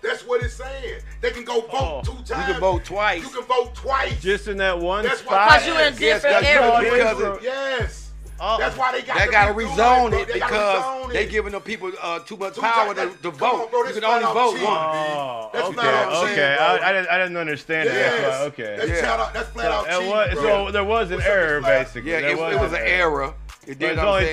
That's what it's saying. They can go vote 2 times. You can vote twice. You can vote twice. Just in that one That's spot. why. Because you in Yes, different that's areas. because it- Yes. Oh. That's why they got They to gotta redo rezone bro. it They gotta because rezone they it. giving the people too much 2 power times. to Come on, vote. bro, You that's can only flat out vote cheating. once. Oh, That's okay, flat out cheating, okay. bro. I didn't understand it. That's Yes. why, okay. That's Yeah. flat out, that's flat out cheating, So bro. there was an What's up, error, Miss Flat? basically. Yeah, There it was an error. You But did it's what I'm only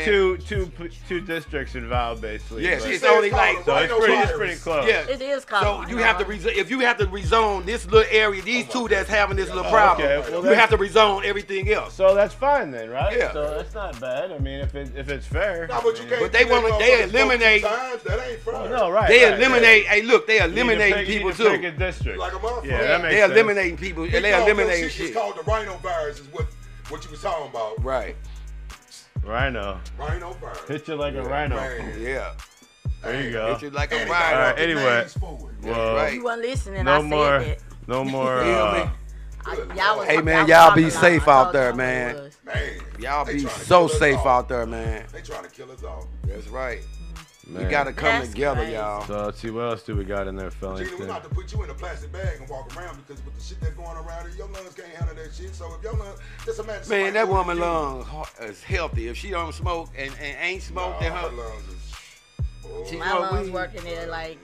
saying? two districts involved, basically. Yes, but- it's only like so it's pretty close. yeah. It is So called. you have to if you have to rezone this little area, these two that's having this little problem, okay, well, you that's- have to rezone everything else. So that's fine then, right? Yeah. So that's not bad. I mean, if it's fair. Nah, but you can't But they do wanna- that they motherfucker eliminate- 2 times. That ain't fair. Oh, no, right. They right. eliminate. Hey, look, they You need to eliminating pick- you people need to pick too. a district. Like a motherfucker. Yeah, that makes They sense. eliminating people. He They called your eliminating shit, shit. It's called the rhinovirus is what you was talking about. Right. Rhino. Rhinovirus. Hit you like a rhino. Man. Yeah. There you go. Hit you like a And it got rhino. Alright, fucking anyway. names for it. Well, right. You weren't listening. no I more. said that. No more. Feel me? Y'all was, Hey, man, was y'all talking be loud. safe I out told there, y'all what it man. was. Man. Y'all They be trying to so kill us safe all. out there, man. They trying to kill us all. That's right. Man. We gotta come That's together, crazy. y'all. So let's see what else do we got in there, Gina, we Fellington. about to put you in a plastic bag and walk around because with the shit that's going around here, your lungs can't handle that shit. So if your lungs, just imagine. Man, somebody that doing woman you. lung is healthy. If she don't smoke and ain't smoked, then Nah, her. her lungs is. Oh, She- My lungs working at like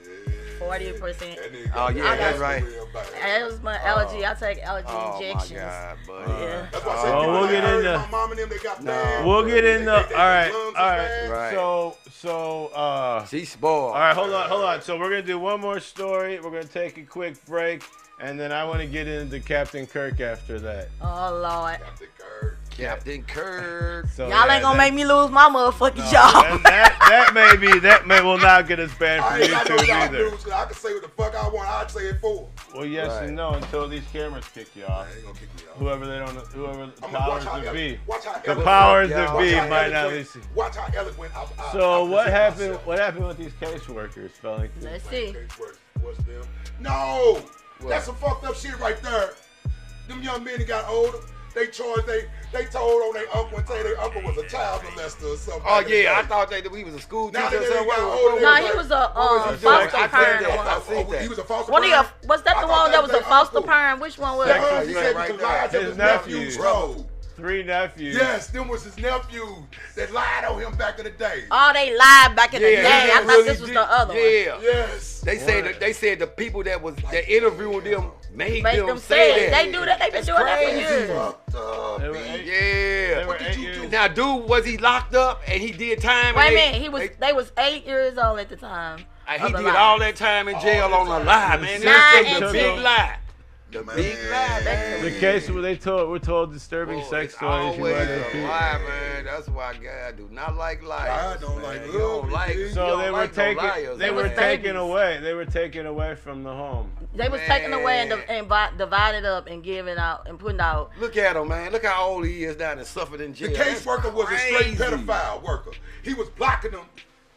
40%. that nigga Oh, got yeah, that that's right. real bad. Asthma, allergy. I take allergy Oh injections. my God, buddy. Yeah. That's why I said Oh, people we'll that get heard into- my mom and them, they got No. bad. We'll get in the. All They right. lungs is All right. bad. Right. So. She's spoiled. All right, hold on. So we're gonna do one more story. We're gonna take a quick break, and then I want to get into Captain Kirk after that. Oh Lord. Captain Kirk. Captain Kirk. So, Y'all ain't gonna make me lose my motherfucking job. That will not get us banned from I ain't got no YouTube job either. news, 'cause I can say what the fuck I want. I'd say it for. Well, yes and no until these cameras kick you off. I ain't gonna kick you off. Whoever the powers that be. Watch how The powers that watch be how might not eloquent- listen. Watch how eloquent I So what present happened? myself. What happened with these caseworkers, Spelling? Let's see. What's them? No, that's some fucked up shit right there. Them young men that got older, they charged, they told on their uncle and say their uncle was a child molester or something. Oh back in the yeah, I day. thought he was a school teacher Now or that they something. got older, No, they he like, was a what was he foster doing? parent. I seen that. He was a foster One of parent. your, was that I the thought one that was a their foster uncle. parent? Which one was That it? was, he you said right because there. lied to His his nephews. nephews. Bro. 3 nephews. Yes, them was his nephews that lied on him back in the day. Oh, they lied back in the Yeah, day. he I thought really this was did. the other one. Yeah. Yes. They said the people that interviewed them made Make them them say say it. that. They do that. They've been That's doing that for crazy. years. Fucked up, They were B. eight- Yeah. They were What did 8 you years. do? Now, dude, was he locked up and he did time? Wait a and minute. They was 8 years old at the time. he of the did lie. all that time in jail All on that a time. lie, man. Nine That's and the big 10. lie. The Man. big lie, man. The case where we're told disturbing Oh, sex it's stories. always you a might repeat. lie, man. That's why God do not like liars. God don't man. like He don't ugly like. things. he So don't they were like no taken. liars, They man. were was taken babies. away. They were taken away from the home. They was taken away and, Man. divided up and given out and putting out. Look at him, man. Look how old he is now and suffered in jail. The caseworker was a straight crazy. pedophile worker. He was blocking them.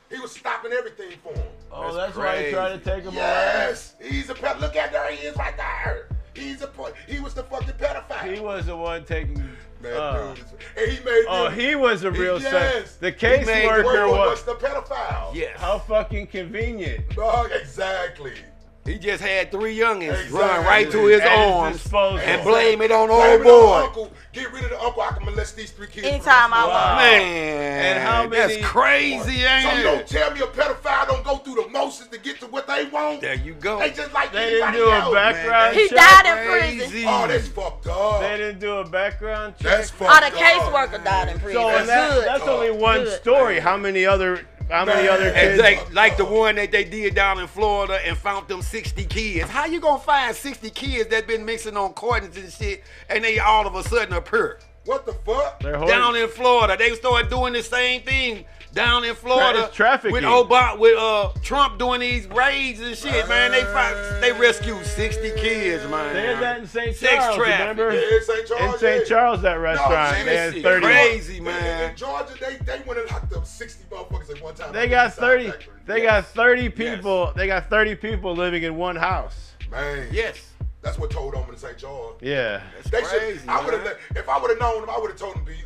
He was stopping everything for him. Oh, That's that's why he tried to crazy. take him Yes, he's a ped. Look at there he is right there. He was the fucking pedophile. away. He was the one taking. Man, dude, and he made. Oh, them- he was a real Yes. sex. The made caseworker Worker was. was the pedophile. Yes. How fucking convenient. Dog, exactly. He just had 3 youngins Exactly. run right to his At his arms disposal. and blame it on Blame old it on boy. uncle. Get rid of the uncle. I can molest these 3 kids. Anytime I for the rest of want. my life. Man, And how many- that's crazy, So ain't you don't it? tell me a pedophile don't go through the motions to get to what they want? There you go. They just like They didn't anybody do a else. background He check. died in prison. Crazy. Oh, that's fucked up. They didn't do a background check. That's Oh, fucked the up. caseworker died in prison. So and Good. that's only one Good. story. How many other Man. kids? And like the one that they did down in Florida and found them 60 kids. How you gonna find 60 kids that been mixing on cartons and shit and they all of a sudden appear? What the fuck? They're Down in Florida, they started doing the same thing down in Florida It's trafficking. with Trump doing these raids and shit, man. They rescued 60 kids, man. They had that in St. Sex Charles, trafficking. remember? Yeah, in St. Charles. In St. Charles, that restaurant, shit, they had shit 30. crazy, In man. Georgia, they went and locked up 60 motherfuckers at one time. They got 30. They got 30 Yes. people. They got 30 people living in one house. Man, Yes. that's what told them in St. Charles. Yeah. They Crazy, I would man. have. If I would have known them, I would have told them to be.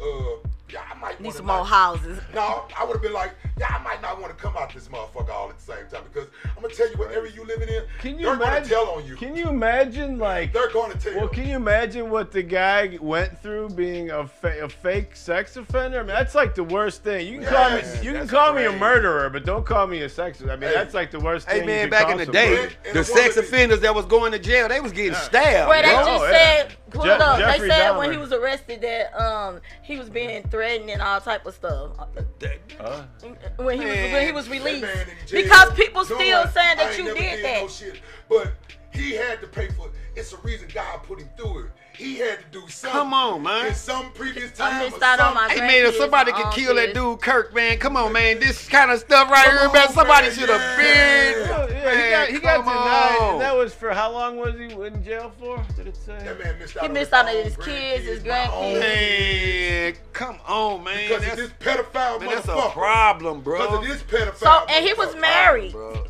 Yeah, I might Need want some to more houses. No, I would have been like, yeah, I might not want to come out this motherfucker all at the same time because I'm gonna tell you, whatever you living in, Can you they're gonna imagine? tell on you. Can you imagine, like? They're gonna tell. Well, can you imagine what the guy went through being a fake sex offender? I mean, that's like the worst thing. You can call me, Yes, you can that's call me a crazy. murderer, but don't call me a sex. I mean, Hey. that's like the worst thing. Hey you man, can back call in the somebody. day, And the a sex woman- offenders that was going to jail, they was getting stabbed. Where they bro. just yeah. said, pull it up. Jeffrey They said when Dahmer. he was arrested that he was being threatened and all type of stuff when he was released. That man in jail Because people doing- still saying I that ain't you never did No that. shit, but he had to pay for it. It's a reason God put him through it. He had to do something. Come on, man. In some previous I time. missed or out on my something. Hey man, if grandkids, somebody my could kill that kids. dude Kirk, man, come on, man. This kind of stuff right Come here, on, man. Somebody man, should have yeah. been. Yeah, he got come denied. on. And that was for how long was he in jail for? Did it say? That man missed out He on missed out on own his kids, his my own grandkids. Man, come on, man. Because of That's, this pedophile man, that's a motherfucker. problem, Because bro. of this pedophile. So and he was motherfucker. married. Bro,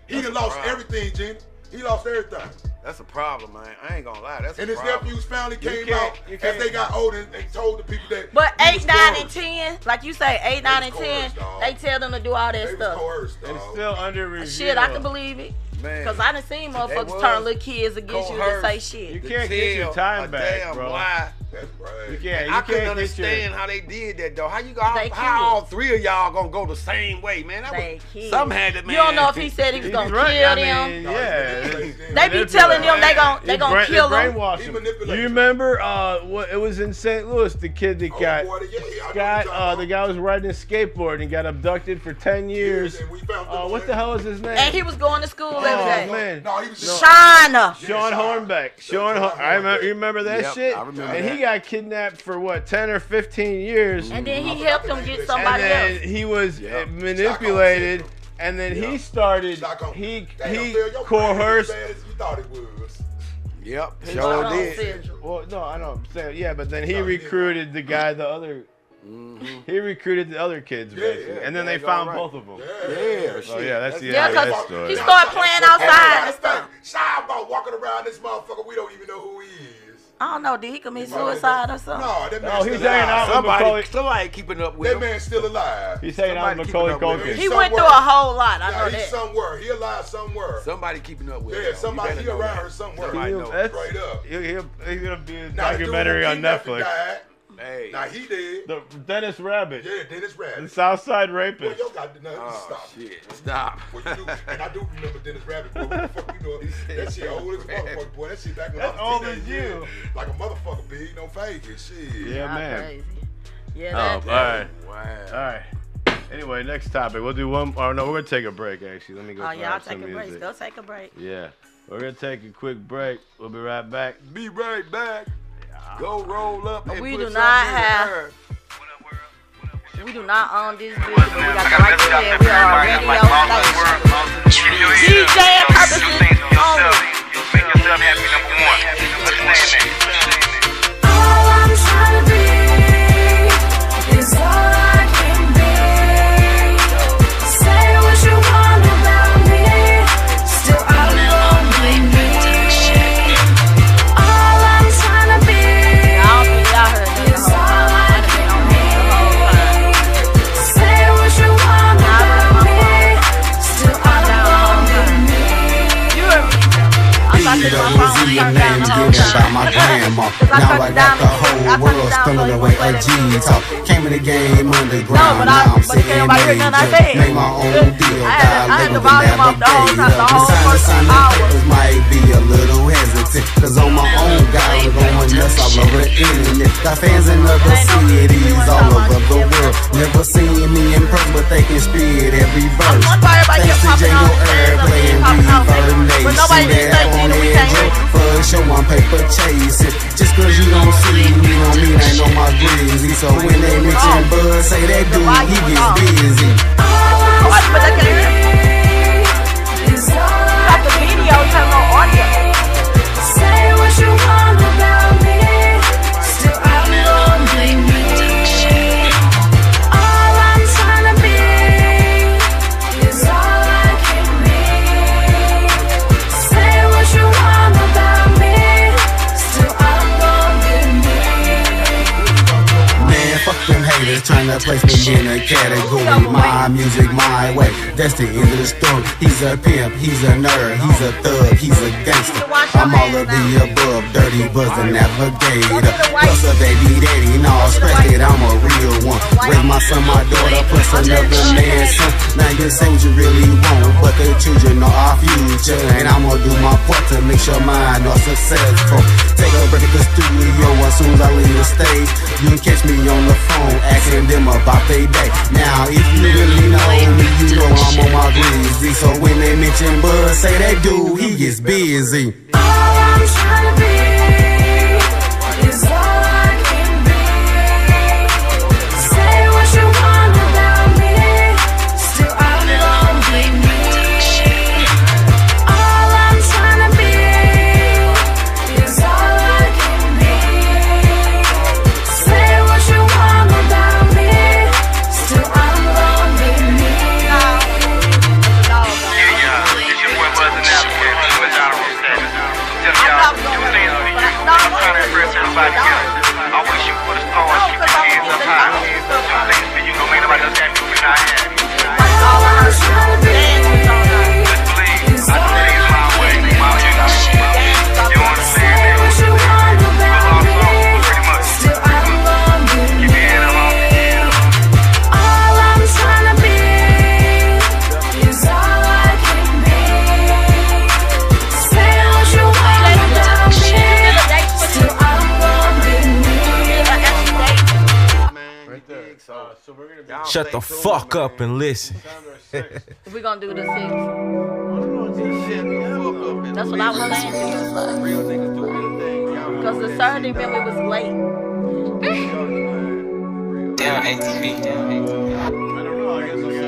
He done lost problem. everything, Gina. He lost everything. that's a problem, man. I ain't gonna lie. That's And a his problem. nephews finally came can't- out you as can't- they got older and told the people that. But he 8, was 9, and coerced. 10, like you say, 8, 9, and was 10, coerced, dog. they tell them to do all that They was stuff. coerced, dog. It's still under review. Shit, I can believe it. Man. Because I done seen motherfuckers was turn little kids against you to coerced. say shit. You To can't get your tell time a back, damn bro. lie. That's right. You can't. I You couldn't can't get understand your. how they did that though. How you go? They How all kids. 3 of y'all gonna go the same way, man? That They was kids. some had it, man. You don't know if he said he was gonna Right, kill I them. mean, No, yeah. They be telling them they gonna kill them. Brainwash He him. manipulated You them. remember? What it was in St. Louis. The kid that Oh, got boy, yeah, I know what you're talking the guy was riding a skateboard and got abducted for 10 years. And we found them What the hell is his name? And he was going to school every Oh, day. man. No, he was just Shana. Sean Hornbeck. You remember that Yep, shit? I remember And that. he got kidnapped for what, 10 or 15 years. And then he helped him get somebody else. And then he was manipulated. And then he started, he coerced. Yep, sure did. Well, no, I know. I'm saying, yeah, but then he recruited the guy, the other. He recruited the other kids, basically, and then they found both of them. That's the end of that story. He started playing outside and stuff. Shy about walking around this motherfucker. We don't even know who he is. I don't know. Did he commit suicide or something? No, that man he's hanging out with Macaulay. Somebody keeping up with him. That man's still alive. He's hanging out with Macaulay Culkin. He went through a whole lot. I know he's that. somewhere. He alive somewhere. Somebody keeping up with him. Yeah, somebody he around her somewhere. Straight up. He's gonna be a documentary on Netflix. Hey. Now he did. The Dennis Rabbit. Yeah, Dennis Rabbit. The Southside Rapist. Well, yo got stop. Shit. Stop. Well, you do, and I do remember Dennis Rabbit. Boy, what the fuck you know? That shit old as a motherfucker, boy. That shit back when I was old teenage as years. you. Like a motherfucker, big, no fake shit. Yeah, man. Crazy. Yeah, all right. Wow. All right. Anyway, next topic. We'll do one. Oh no, we're gonna take a break. Actually, let me go. Oh yeah, I'll take a break. break. Go take a break. Yeah, we're gonna take a quick break. We'll be right back. Be right back. Go roll up and We put do not have. We do not own this business, but we got the right to say we are a radio station. DJ and purposes only. Make yourself happy, number one. Understand that. All I'm trying to be is all I can be. Say what you want about me, still I won't be me. All I'm trying to be is all I can be. Say what you want about me, still I won't be me. Your name given by my grandma. Now I got the whole world spilling away a G-talk. Came in the game underground. Now I'm sitting major. Made my own deal. Got a little navigate. Signing papers might be a little hesitant. Cause on my own, guys are going nuts all over the internet. Got fans in other cities all over the world. Never seen me in person, but they can spit every verse. Thanks to Django Airplay and Reverb Nation. That on edge. For show on paper chasing. Just cause you don't see me don't mean I know my greasy. So when they mention Bud, say that dude, he gets busy. All I'm trying to be is all I can be. Say what you want about me, still I won't be me. All I'm trying to be is all I can be. Say what you want about me, still I won't be me. Man, fuck them haters trying to place me in a category. My music, my way. That's the end of the story. He's a pimp, he's a nerd, he's a thug, he's a gangster. I'm all of the above, dirty buzz and navigator. Plus a baby daddy, nah, scratch it, I'm a real one. Raise my son, my daughter, plus another man's son. Now you say what you really want, but the children are our future. And I'ma do my part to make sure mine are successful. Take a break at the studio as soon as I leave the stage. You can catch me on the phone, asking them about their day. Now if you really know me, you know I'm on my greasy. So when they mention Bud, say that dude, he gets busy. All I'm trying to be is all I can be. Say what you want about me, still I won't be me. All I'm trying to be is all I can be. Say what you want about me, still I won't be me. It's your boy Buzz and Navigator. Tell y'all, you things for you. I'm trying to impress everybody else. I wish you put a star, keep your hands up high. Do things for you, don't make nobody else happy when I am. All I'm trying to be Just believe, I do things my way. My way, you understand that? what you want about me, Pretty much. still I won't be Keep your hand up on me. All I'm trying to be is all I can be. Say what you want about me, still I won't be me. So we're gonna be. Shut the fuck up and listen. We're gonna do the 6. That's what I was saying. Real niggas do real things. Y'all Because the Saturday memory was late. Down ATV.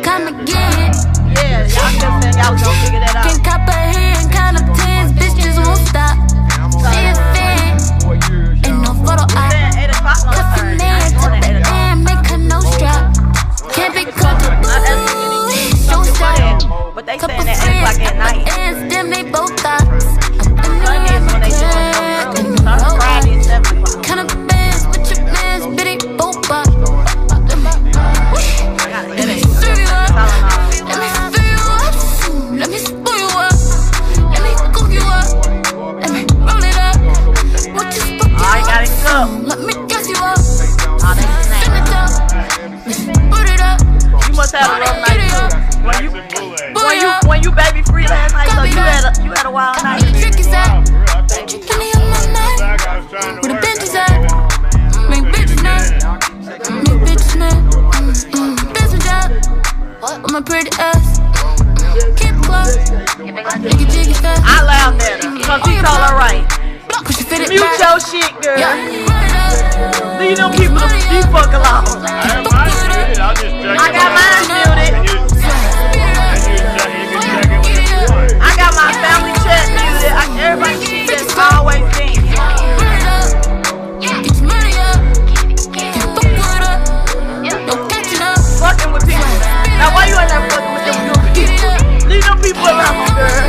Come again. Yeah, y'all just saying y'all was gonna figure that out. Can't cop a hair and kind of tens, bitches won't stop. She a fan, ain't no photo op. Cut from there to the end, make her no strap. Can't be comfortable, don't stop. But they saying that 8 o'clock at night. Them they both thoughts. Sundays when they doing Friday at 7 o'clock. Kind of bands, but your man's bitty both up. Let me fill you up. Let me fill you up. Let me spoil you up. Let me cook you up. Let me roll it up. What you spoke you up. Let me gas you up. Send it up. Put it up. You must have a rough night too. When you baby free last night, so you had a wild night. The trick is that give me on my mind. Where the bench is at? Make bitches mad. Make bitches mad. That's my job. With my pretty ass. Keep close. Make it jiggy fast. I laughed at her because he told her right. Mute your shit, girl. Leave them people the fuck alone. I got mine muted. I got my family chat muted. Everybody see that's always been. Fucking with people. Now why you in there fucking with them people? Leave them people alone, girl.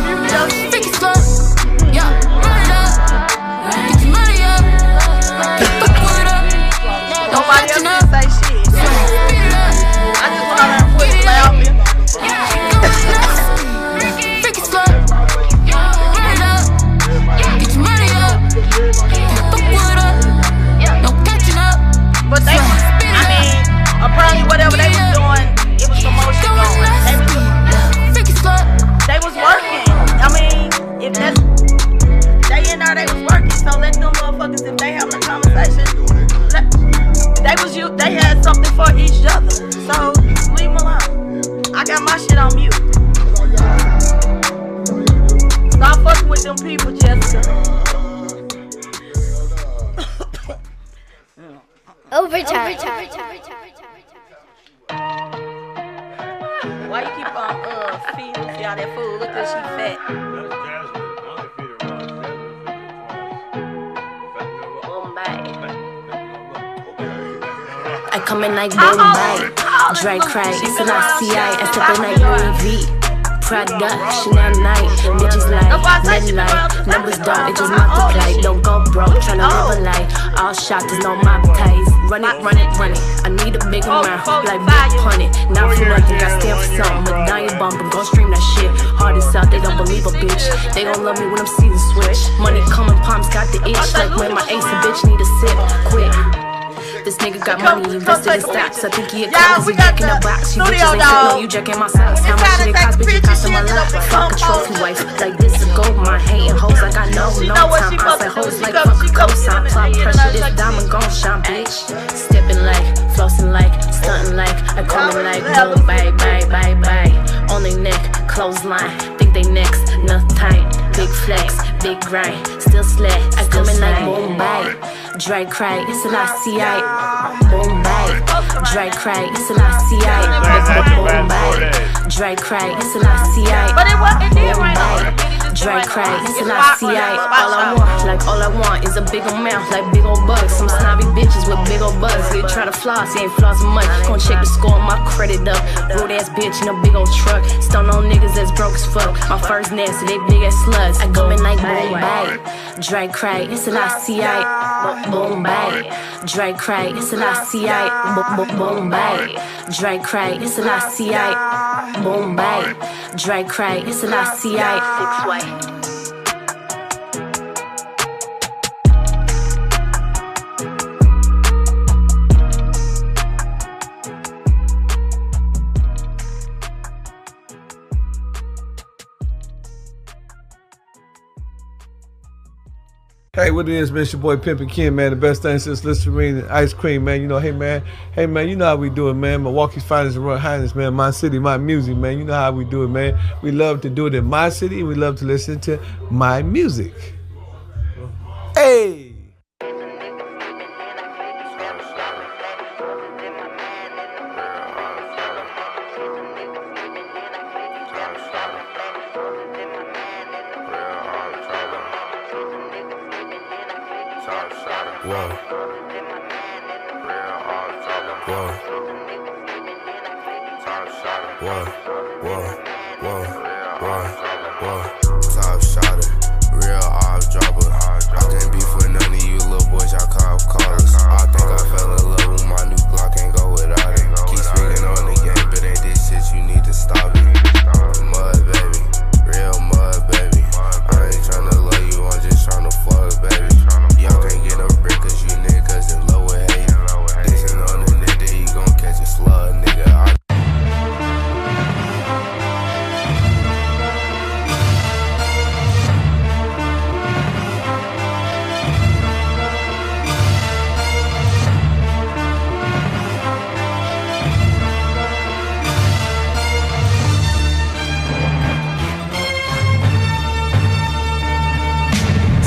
Mute your shit. Nobody else can say shit. I just went out there and put it laughing. But they, I mean, apparently whatever they was doing, it was promotion going. They was working. I mean, if that's, they in there, they was working. So let them motherfuckers, if they having a conversation, they had something for each other. So leave them alone. I got my shit on mute. Stop fucking with them people, Jessica. Overtime. Why you keep on feeding y'all that food? Look at she fat. I come in like Bombay, Dre Craig, Selassie, I step in like Louis V. Prada, Chanel night, bitches like, men like, numbers don't, it just multiply. Don't go broke, tryna live a life. All shots is no mob ties. Run it. I need a bigger mouth, like big punny. Not for nothing, I stand for something. But down your bumper, gon' stream that shit. Hardest out, they don't believe a bitch. They gon' love me when I'm season switch. Money coming, palms got the itch. Like when my ace, a bitch need a sip. Quick. This nigga got money invested in stocks. I think he a cause he back in the box. You bitches ain't no, you jacking my socks. How much shit it cost, bitch, it cost in my life. Fuck a trophy wife, like this is gold mine. Hating hoes like I know, no time. I say hoes like fuck a cosign. Plot pressure, this diamond gon' shine, bitch. Stepping like, flossing like, stunting like, I call it like, boom, bye. On their neck, clothesline, think they next, enough tight. Big flex, big grind, still slack. I come in like boom, bye. Dre cry, Selassie, boom, bye. Dre cry, Selassie, boom, bye. Dre cry, Selassie, boom, bye. Dre cry, Selassie, all I want is a big amount, like big old bucks. Some snobby bitches with big old butts. They try to floss, ain't flossing much. Gon' check the score, my credit up. Road ass bitch in a big old truck. Stun on niggas that's broke as fuck. My first nasty, they big ass slugs. I come in like boom, bye. Dre cry, Selassie, boom, bye. Dre cry, Selassie, boom, bye. Dre cry, Selassie, boom, bye. Dre cry, Selassie, 6-way. Hey, what it is, man? It's your boy Pimpin' Ken, man. The best thing since Listerine and ice cream, man. You know, hey, man, you know how we do it, man. Milwaukee's finest and Royal Highness, man. My city, my music, man. You know how we do it, man. We love to do it in my city. We love to listen to my music. Hey. Hey! Whoa. Whoa. Whoa. Whoa. Whoa. Whoa. Whoa. Top shotter. Real off dropper. I can't beef with none of you little boys, y'all callers. I think I fell in love with my new Glock, can't go without it. Keep speaking on the game, but ain't this shit, you need to stop it. Mud, baby. Real mud, baby. I ain't tryna love you, I'm just tryna fuck, baby. Y'all can't get no break cause you niggas in lower hate. Dissing on the nigga, you gon' catch a slug, nigga.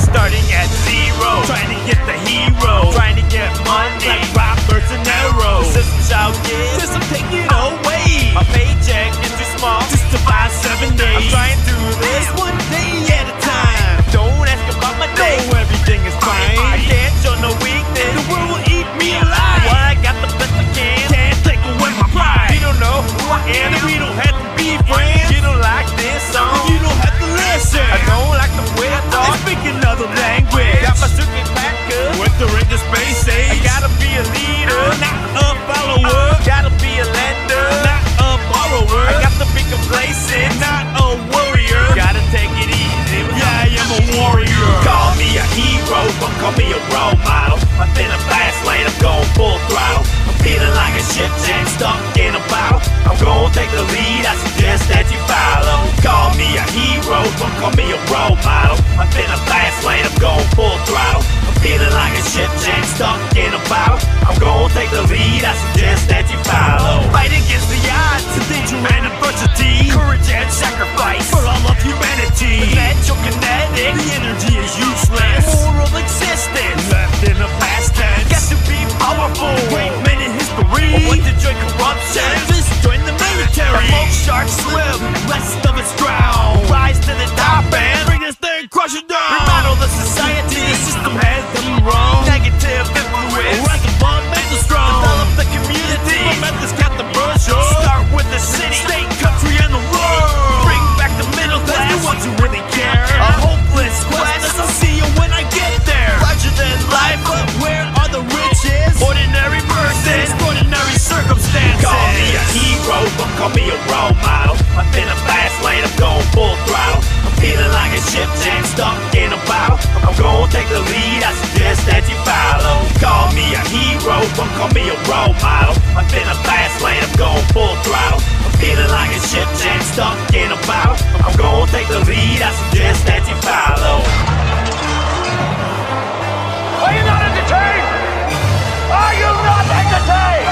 Starting at zero, trying to get the hero, trying to get money like Roberts and Arrow. The system's out here, system take it away. My paycheck is too small to survive 7 days. I'm trying to do this one day at a time. Don't ask about my day, everything is fine. I can't show no weakness, the world will eat me alive. Why I got the best I can't take away my pride. You don't know who I am, and we don't have to be friends. You don't like this song, you don't have to listen. I don't like the way I talk, I speak another language. Got my suitcase packed good, with the ring of space age. I gotta be a leader, not a follower. Gotta be a lender, not a borrower. I got to be complacent, not a warrior. Gotta take it easy, yeah, I am a warrior. Call me a hero, but call me a role model. I'm in a fast lane, I'm going full throttle. I'm feeling like a ship jam stuck in a bottle. I'm gonna take the lead, I suggest that you follow. Call me a hero, but call me a role model. I'm in a fast lane, I'm going full throttle. I'm feeling like a ship jam stuck in a bottle. I'm gonna take the lead, I suggest that you follow. Fight against the odds, danger and adversity, courage and sacrifice for all of humanity. Natural kinetic, the energy is useless. Moral existence, left in the past tense. Got to be powerful, great men in history. Want to join corruption, just join the military. Most sharks swim, rest of us drown. Rise to the top and bring this thing, crush it down. Remodel the society, the system has done wrong. Negative influence, rise above, make the strong. Develop the community, methods got the brush up. Start with the city, state, country, and the world. Bring back the middle class, the ones who really care. A hopeless quest, I'll see you when I get there. Larger than life, but where are the riches? Ordinary person, extraordinary circumstances. Call me a hero, but call me a role model. I'm in a fast lane, I'm going full throttle. I'm feeling like a ship jam stuck in a bottle. I'm gonna take the lead, I suggest that you follow. Call me a hero, but call me a role model. I'm in a fast lane, I'm going full throttle. I'm feeling like a ship jam stuck in a bottle. I'm gonna take the lead, I suggest that you follow. Are you not entertained? Are you not entertained?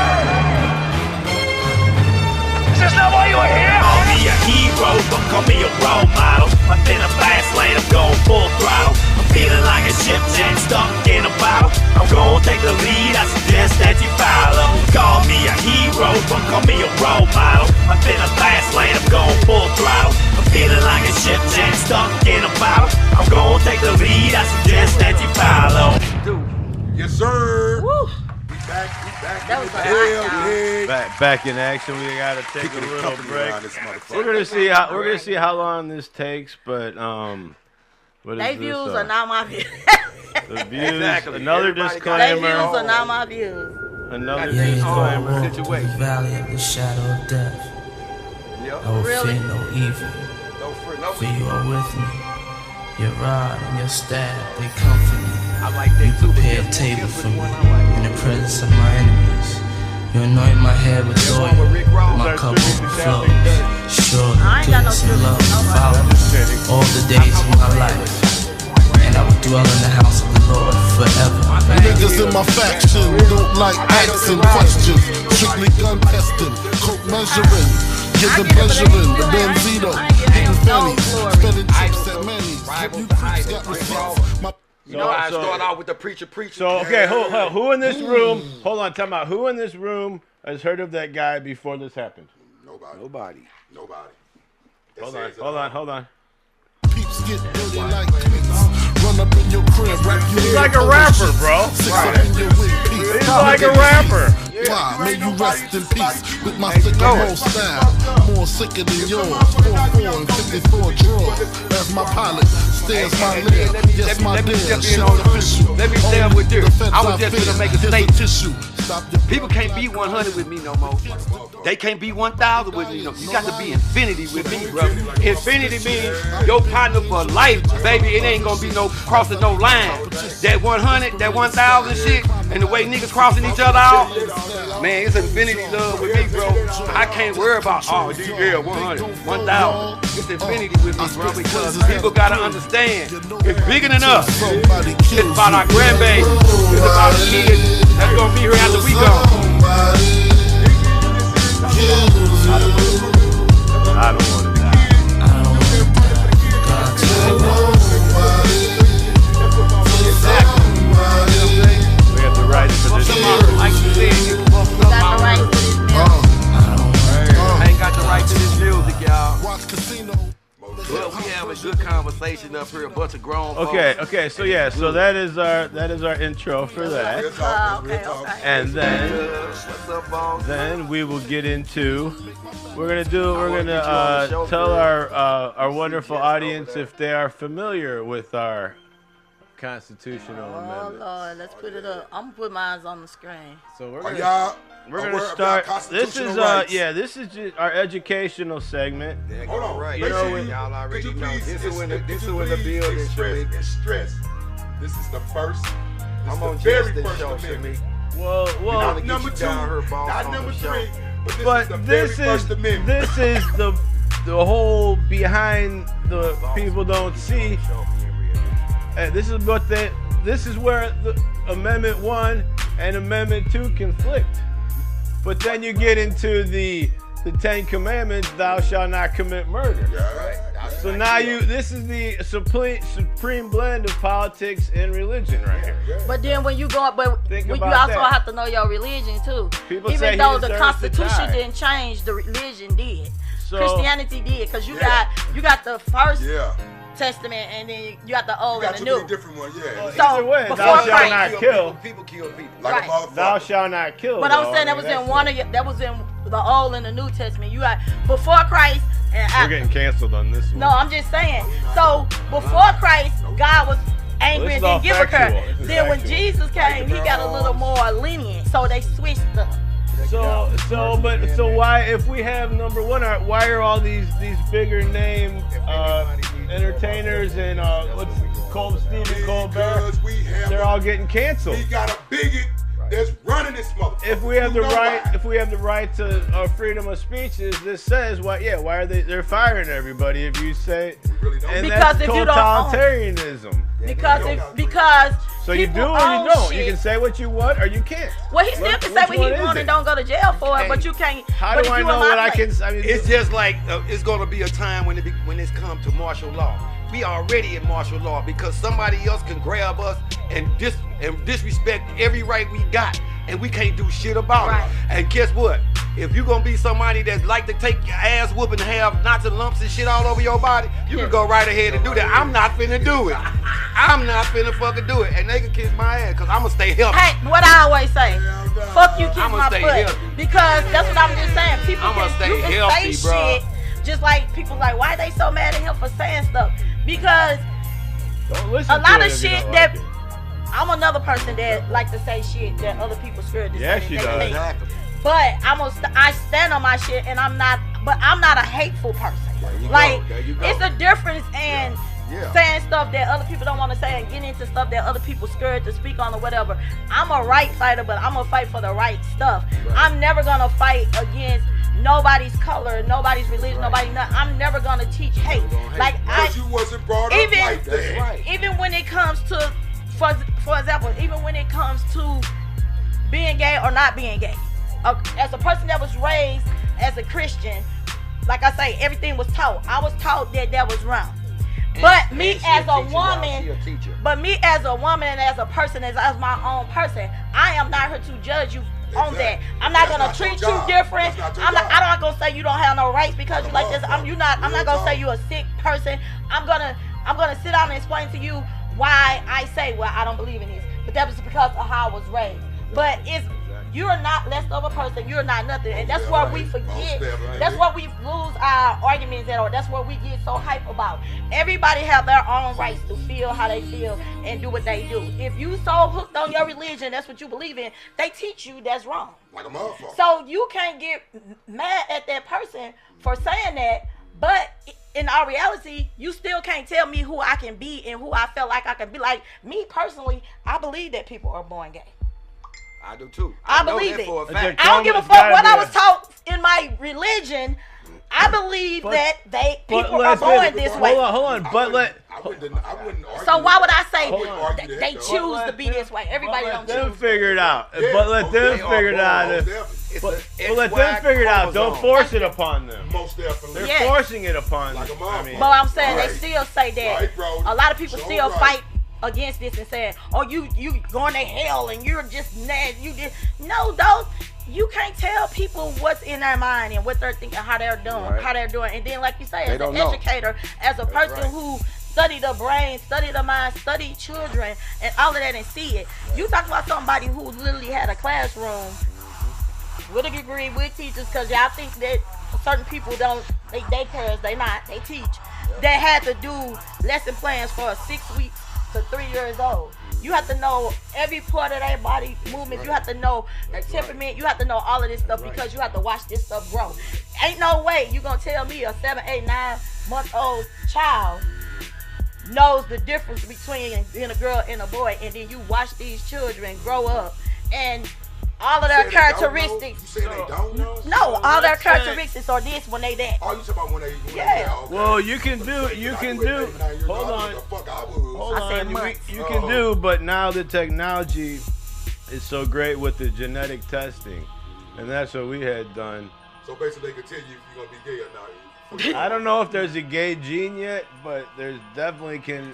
Is this not why you are here? Call me a hero, but call me a role model. I'm in a fast lane, I'm going full throttle. I'm feeling like a ship jam stuck in a bottle. I'm gonna take the lead, I suggest that you follow. Call me a hero, but call me a role model. I'm in a fast lane, I'm going full throttle. I'm feeling like a ship jam stuck in a bottle. I'm gonna take the lead, I suggest that you follow. Yes, sir. Woo. We back. That was a hot Back in action. We gotta take a little break. We're gonna see how long this takes, but what they is views this, are not my views. The views. Exactly. Another They disclaimer. views are not my views. Another Yeah, disclaimer. Situation. Valley of the shadow of death. No fear, no evil. For you are with me. Your rod and your staff, they comfort me. You prepare a table for me in the presence of my enemies. You anoint my head with oil, my cup overflows. Surely goodness and love will follow me all the days of my life, and I will dwell in the house of the Lord forever. Niggas in my faction don't like asking questions. Strictly gun testing, coke measuring, giving pleasuring, the Benzito, hitting pennies, spending chips at Manny's. You creeps got receipts. You know how I start out with the preacher. So, okay, who in this room, hold on, time out. Who in this room has heard of that guy before this happened? Nobody. Hold on. Peeps get dirty like cleats. Run up in your crib, rap you. He's like a rapper, bro. He's like a rapper. Why? May you rest in peace with my sycamore style. More sicker than yours. 4-4 and 54 drawers. As my pilot stares my lid. Yes, my dear. Let me tell with you. I was just gonna make a statement. People can't be 100 with me no more. They can't be 1,000 with me no more. You got to be infinity with me, bro. Infinity means your partner for life, baby. It ain't gonna be no crossing no line. That 100, that 1,000 shit, and the way niggas crossing each other out, man, it's infinity love with me, bro. I can't worry about, 100, 1,000. It's infinity with me, bro, because people gotta understand it's bigger than us. It's about our grandbaby. It's about the kids that's gonna be here after we go. I don't want to die. We have the right for this. Like you said, you got the right to this music. I ain't got the right to this music, y'all. Watch Casino. But we have a good conversation up here, a bunch of grown folks. Okay, so yeah, so that is our intro for that. Okay. And then we will get into we're gonna tell our wonderful audience if they are familiar with our constitutional amendments. Oh Lord, let's put it up. I'm gonna put mine on the screen. So we're gonna start. This is this is just our educational segment. Hold on, right? You know, y'all already know. This is when the building stress. This is the first. I'm on very first amendment. Well, number 2, not number 3. But this is the whole behind the people don't see. This is where the Amendment 1 and Amendment 2 conflict. But then you get into the 10 Commandments, thou shalt not commit murder. So now this is the supreme blend of politics and religion right here. But then when you go, you also have to know your religion too. Even though the Constitution didn't change, the religion did. So, Christianity did, because you got the first Testament, and then you got the Old and the New. Different one, So either way, thou shalt not kill. People kill people. Like a motherfucker. Thou shalt not kill. But I'm saying that was in one of that was in the Old and the New Testament. You got before Christ and after. We're getting canceled on this one. No, I'm just saying. So before Christ, God was angry and didn't give a curse. Then when Jesus came, he got a little more lenient. So they switched up. So why, if we have number 1, why are all these bigger name entertainers and Stephen Colbert, they're all getting canceled? We got a bigot that's running this motherfucker. If we have the right to freedom of speech, this says why are they're firing everybody if you say, and because that's if totalitarianism. Because so you do or you don't. You can say what you want or you can't. Well, he still can say what he wants and don't go to jail for it, but you can't. How do I know what I can? I mean, it's just like it's going to be a time when it's come to martial law. We are already in martial law because somebody else can grab us and disrespect every right we got, and we can't do shit about it. And guess what? If you're gonna be somebody that's like to take your ass whooping and have knots and lumps and shit all over your body, you can go right ahead and do that. I'm not finna do it. I'm not finna fucking do it. And they can kiss my ass because I'm gonna stay healthy. Hey, what I always say, fuck you, kiss my butt. Healthy. Because that's what I'm just saying. People can say shit just like people like, why they so mad at him for saying stuff? Because a lot of shit that I'm another person that like to say shit that other people scared to say. Yeah, she does. Exactly. But I stand on my shit, and I'm not a hateful person. Like, it's a difference in saying stuff that other people don't want to say and getting into stuff that other people scared to speak on or whatever. I'm a right fighter, but I'm gonna fight for the right stuff. I'm never gonna fight against nobody's color, nobody's religion, nobody nothing. I'm never gonna teach hate. Like you wasn't brought up like that. Even when it comes to, for example, even when it comes to being gay or not being gay. As a person that was raised as a Christian, like I say, everything was taught. I was taught that was wrong. But me as a woman, and as a person, as my own person, I am not here to judge you on that. I'm not gonna treat you different. I'm not gonna say you don't have no rights because you like this. I'm not gonna say you a sick person. I'm gonna sit down and explain to you why I say, well, I don't believe in this. But that was because of how I was raised. But you're not less of a person. You're not nothing. And that's where we forget. That's where we lose our arguments at, or that's where we get so hype about. Everybody have their own rights to feel how they feel and do what they do. If you so hooked on your religion, that's what you believe in, they teach you that's wrong. Like a motherfucker. So you can't get mad at that person for saying that, but in our reality, you still can't tell me who I can be and who I feel like I can be. Like me personally, I believe that people are born gay. I do too. I believe it. I don't give a fuck what I was taught in my religion. I believe that people are born this way. Hold on. So why would I say they choose to be this way? Everybody don't choose. Let them figure it out. But let them figure it out. Let them figure it out. Don't force it upon them. Most definitely. They're forcing it upon them. But I'm saying they still say that. A lot of people still fight against this and saying, "Oh, you going to hell and you're just mad." You can't tell people what's in their mind and what they're thinking, how they're doing, and then like you say, as an educator, as a person who study the brain, study the mind, study children, and all of that, and see it. You talk about somebody who literally had a classroom with a degree, with teachers, because y'all think that certain people they daycares, they teach. They had to do lesson plans for 6 weeks to 3 years old. You have to know every part of their body movements. You have to know their temperament. You have to know all of this stuff because you have to watch this stuff grow. Ain't no way you gonna tell me a 7, 8, 9 month old child knows the difference between being a girl and a boy, and then you watch these children grow up and all of their characteristics. You saying they don't know? No, all their characteristics are this when they that. Oh, you talking about when they Well, you can do. Hold on. You can do, but now the technology is so great with the genetic testing, and that's what we had done. So basically, they can tell you if you're gonna be gay or not. I don't know if there's a gay gene yet, but there's definitely can.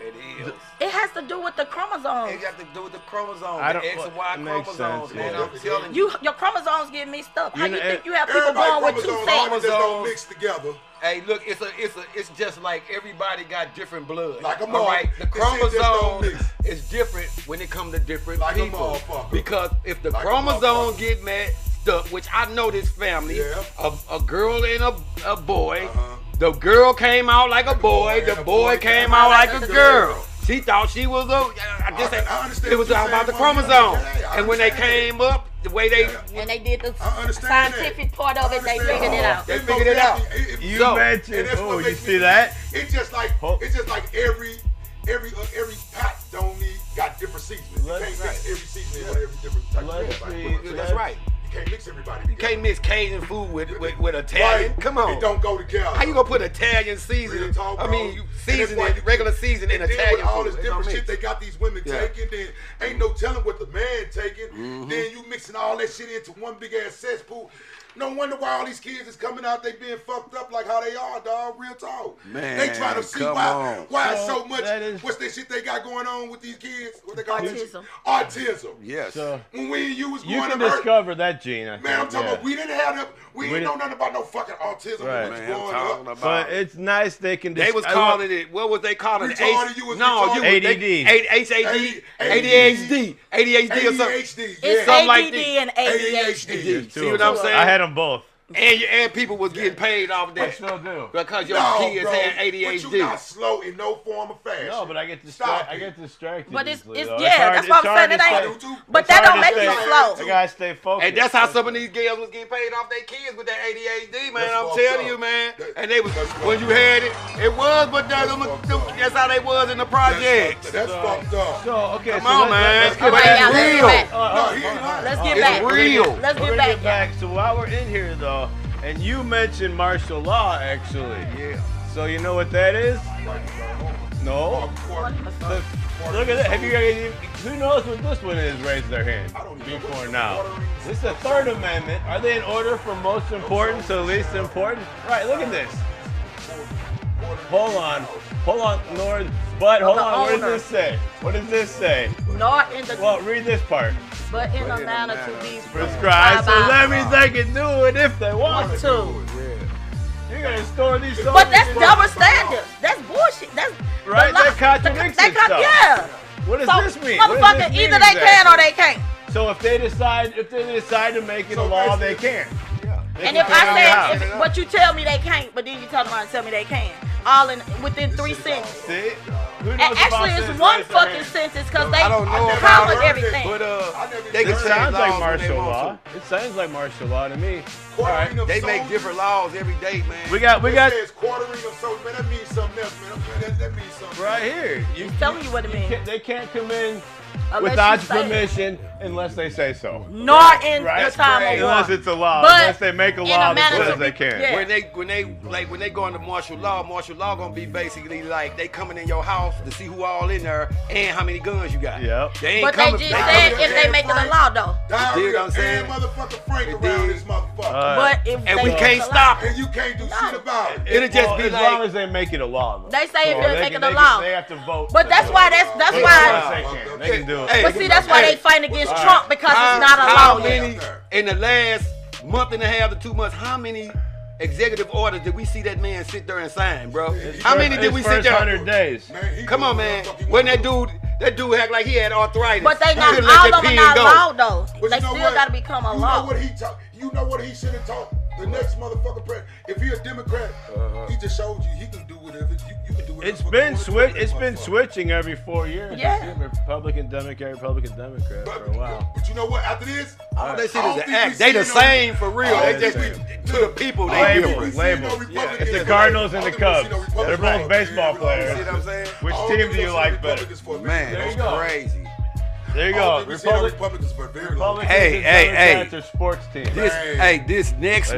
It has to do with the chromosomes. It has to do with the chromosomes, I don't, the X and Y chromosomes. Sense, Man, I'm telling you. Your chromosomes get mixed up. How you think you have people born with 2 sets? Don't mix together. Hey, look, it's just like everybody got different blood. Like a all right, the chromosome is different when it comes to different people. Because if the chromosomes get mixed up, which I know this family, a girl and a boy, the girl came out like a boy, the boy came out like a girl. She thought she was it was all about the chromosome. And when they came up, the way they did the scientific part of it, they figured it out. They figured it out. You mentioned. Oh, you see that? It's just like every pot don't got different seasonings. You can't mix every seasoning with every different type of That's right. You can't mix everybody together. You can't mix Cajun food with Italian. Right. Come on. It don't go together. How you gonna put Italian seasoning? Regular seasoning in Italian food. All this different shit they got these women taking, then ain't no telling what the man taking. Then you mixing all that shit into one big ass cesspool. No wonder why all these kids is coming out, they being fucked up like how they are, dog. Real talk. Man, they trying to see why so much. What's that shit they got going on with these kids? What they call autism. Yes. When you was you going can to discover that gene. Man, I'm talking about we didn't have that. We didn't know nothing about no fucking autism. Right. When we was growing up. But it's nice they can. They was calling it. What was they calling it? ADD. ADHD or something. It's ADD and ADHD. See what I'm saying? I had them both. And people was getting paid off of that. I still do. Because your kids had ADHD. But you not slow in no form of fashion. No, but I get distracted. But it's easily, that's what I'm saying. But that don't make you slow. I gotta stay focused. And that's how some of these girls was getting paid off their kids with that ADHD, man. I'm telling you, man. And they was when you had it was, but that's how they was in the projects. That's fucked up. So okay, come on, man. Let's real. Let's get back. It's real. Let's get back. So while we're in here, though, and you mentioned martial law, actually. Yeah. So you know what that is? No. Look at that. Have you guys? Who knows what this one is? Raise their hand. Before now. This is the Third Amendment. Are they in order from most important to least important? Right. Look at this. Hold on, Lord. But hold on, what does this say? What does this say? Nor in the. Well, read this part. But in a manner to be prescribed. So that means they can do it if they want to. You're gonna store these songs. But that's double standards. That's bullshit. That's right. That contradicts itself. Yeah. What does this mean? Motherfucker, either they can or they can't. So if they decide to make it a law, they can. And if I say, but you tell me they can't, but then you turn around and tell me they can, all within 3 sentences. See? And actually, it's one fucking sentence because they covered everything. But it sounds like martial law. It sounds like martial law to me. All right. They make different laws every day, man. We got. Quartering of soldiers, man. That means something else, man. That means something. Right here. He's telling you what it means. They can't come in without permission unless they say so. Nor in the time of war. Unless it's a law. Unless they make a law that says they can. Yeah. When they go into martial law gonna be basically like they coming in your house to see who all in there and how many guns you got. Yep. They ain't but coming. They just said if they make it a law though. You know what I'm saying? Motherfucker Frank around this motherfucker. But if and we can't stop it. And you can't do shit about it. It'll just be as like long as they make it a law. Though. They say if they make it a law. They have to vote. But that's why. They can do it. But see, that's why they fight against Trump because it's not a law yet. In the last month and a half to 2 months, how many executive orders did we see that man sit there and sign, bro? How many did we sit there? 100 days. Come on, man. When that dude act like he had arthritis. But they not all of them not law though. They still got to become a law. You know what he should have taught the next motherfucker president. If he a Democrat, he just showed you he can do whatever. You can do whatever. It's been switching every 4 years. Yeah. Republican, Democrat for a while. But you know what? After this, all they see is the act. They the same for real. They just to the people. They different. Labels. It's the Cardinals and the Cubs. They're both baseball players. You see what I'm saying? Which team do you like better? Man, that's crazy. There you go. Republicans for very long. Hey. Are sports teams. This next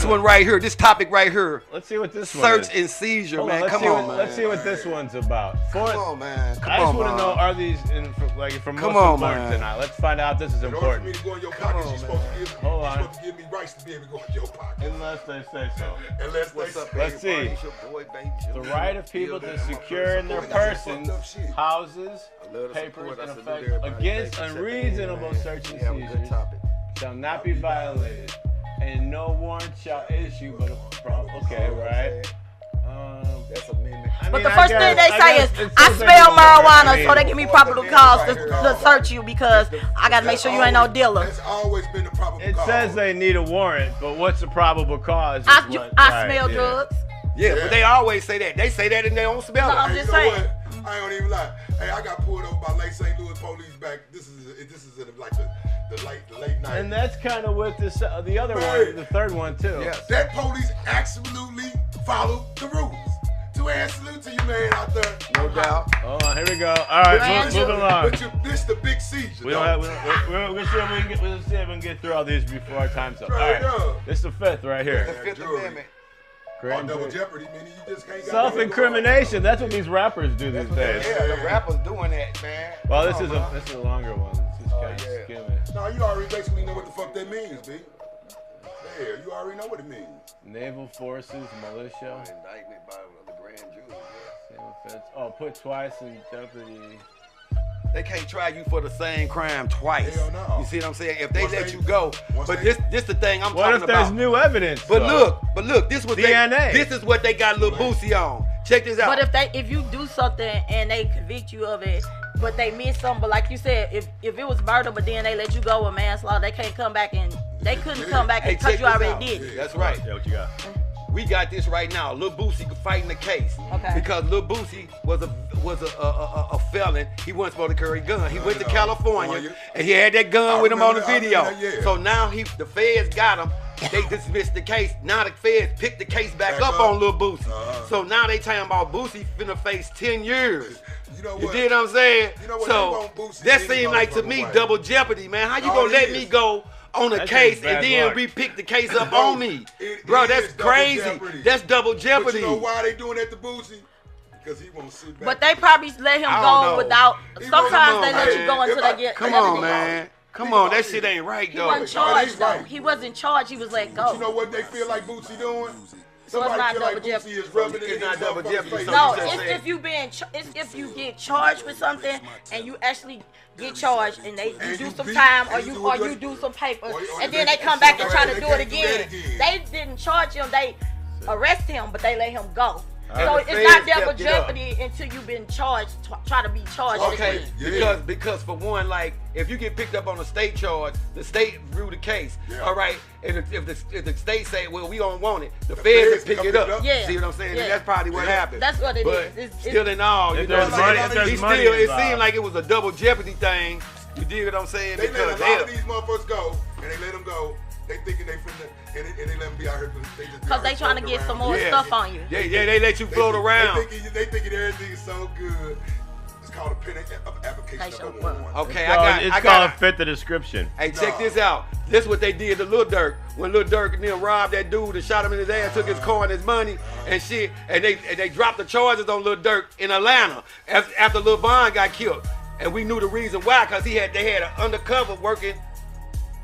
one right here, this topic right here. Let's see what this one Search is. and seizure, man. Come on, man. Let's see what this one's about. Come on, man. I just want to know, are these from Muslim learned tonight? Let's find out. This is important. In order for me to go in your pocket, you're supposed to give me rights to be able to go in your pocket. Unless they say so. Let's see. The right of people to secure in their persons, houses, papers, and effects against unreasonable search and seizures shall not be violated, and no warrant shall issue but a problem. Okay, right? That's amendment. But the first thing they say is, I smell marijuana, so they give me probable cause to search you because I got to make sure you ain't no dealer. That's always been the probable cause. It says they need a warrant, but what's the probable cause? I smell drugs. Yeah, but they always say that. They say that and they don't smell it. I'm just saying. I ain't even lie. Hey, I got pulled over by Lake St. Louis police back. This is in like the late night. And that's kind of with this the other one, the third one too. Yes. That police absolutely followed the rules. Two-hand salute to you, man, out there. No doubt. Hold on, here we go. All right, moving along. But this the big seizure. We'll see if we can get through all these before our time's up. All right, this is the fifth right here. The Fifth Amendment. Double jeopardy, meaning you just can't. Self-incrimination. That's what these rappers do these days. Yeah, the rappers doing that, man. Well, this is a longer one. This is kind of skimming. No, you already basically know what the fuck that means, B. Yeah, you already know what it means. Naval forces, militia. Indictment by the grand jury. Same offense. Oh, put twice in jeopardy. They can't try you for the same crime twice. Hell no. You see what I'm saying? If they let you go, but this the thing I'm talking about. What if there's new evidence? But look, this was DNA. This is what they got Lil Boosie on. Check this out. But if you do something and they convict you of it, but they miss something, but like you said, if it was murder, but then they let you go with manslaughter, they can't come back and they couldn't come back and because you already did. That's right. Yeah, what you got? We got this right now. Lil Boosie fighting the case. Okay. Because Lil Boosie was a felon. He wasn't supposed to carry a gun. He went to California and he had that gun with him on the video. So now the feds got him. They dismissed the case. Now the feds picked the case back up on Lil Boosie. So now they talking about Boosie finna face 10 years. You know You what? did what I'm saying? You know what? So that seemed like to me double jeopardy, man. How you gonna let me go on a case and then repick the case up on me? Bro, that's crazy. That's double jeopardy. But you know why they doing that to Boosie? Because he won't sit back. But they probably let him go without. Sometimes they let you go until they get. Come on, man. Come on, that shit ain't right, though. He wasn't charged, though. He wasn't charged. He was let go. But you know what they feel like Boosie doing? So it's not double jeopardy. It's not double jeopardy. No, it's if you get charged with something and you actually get charged and you do some time or you do some papers and then they come back and try to do it again. They didn't charge him. They arrest him, but they let him go. So it's not double jeopardy until you've been charged. Try to be charged. Okay, because for one, like if you get picked up on a state charge, the state rule the case. All right, and if the state say, well, we don't want it, the feds pick it up. Yeah. See what I'm saying? And that's probably what happened. That's what it is. But still in all, you know what I'm saying? It seemed like it was a double jeopardy thing. You dig what I'm saying? They let a lot of these motherfuckers go, and they let them go. They thinking they finna, and they let them be out here because they trying to get some more stuff on you. Yeah, they let you float around. They thinking everything is so good. It's called a pen application number 1. Okay, it's called fit the description. Hey, check this out. This is what they did to Lil Durk. When Lil Durk and them robbed that dude and shot him in his ass, took his car and his money and shit, and they dropped the charges on Lil Durk in Atlanta after Lil Von got killed. And we knew the reason why, because they had an undercover working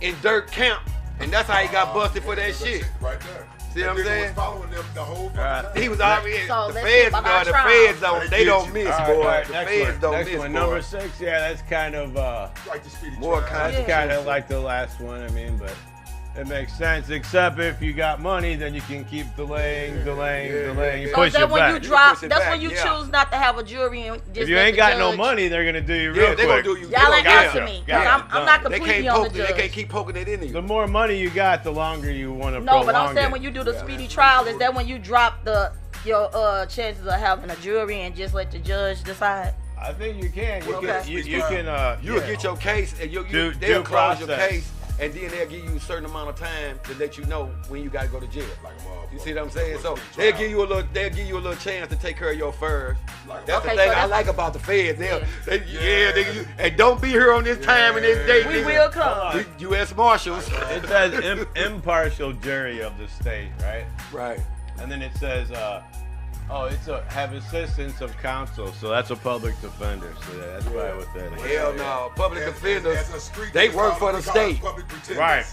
in Durk camp. And that's how he got busted for that shit. Right there. See what I'm saying? Was following them the whole time. He was already the feds don't miss, boy. The feds don't miss, boy. Number 6, that's kind of more kind of like the last one. I mean, but it makes sense. Except if you got money, then you can keep delaying. You push it back. That's when you choose not to have a jury. And just if you ain't got no money, they're gonna do you real quick. They're gonna do you. Y'all ain't answer me. I'm not completely on the judge. They can't keep poking it into you. The more money you got, the longer you want to prolong it. No, but I'm saying when you do the speedy trial, is that when you drop your chances of having a jury and just let the judge decide? I think you can. You'll get your case and they'll close your case. And then they'll give you a certain amount of time to let you know when you gotta go to jail. You see what I'm saying? So they'll give you a little chance to take care of your affairs. That's the thing I like about the feds. And don't be here on this time and this date. We will come. U.S. Marshals. It says impartial jury of the state, right? Right. And then it says, have assistance of counsel. So that's a public defender. So that's probably what that is. Hell no. Public defenders, they work for the state. Right.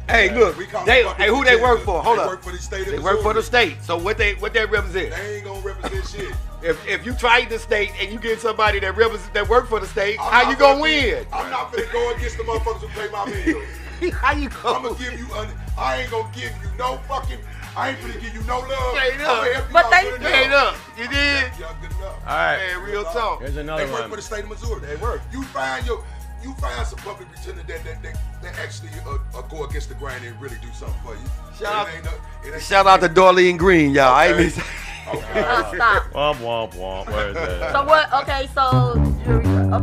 Hey, look. Who they work for? Hold up. They work for the state. They work for the state. So what they represent? They ain't gonna represent shit. If you fight the state and you get somebody that work for the state, how you gonna win? I'm not finna go against the motherfuckers who pay my bills. How you go? I'm gonna give you. I ain't gonna give you no fucking. I ain't finna give you no love. Straight up. But they straight up. You did? Y'all good enough. All right. Man, real talk. Here's another one. They work for the state of Missouri. They work. You find some public pretender that actually go against the grain and really do something for you. Shout out to Darlene Green, y'all. I ain't stop. Womp womp. Where is that? So what? Okay, so civil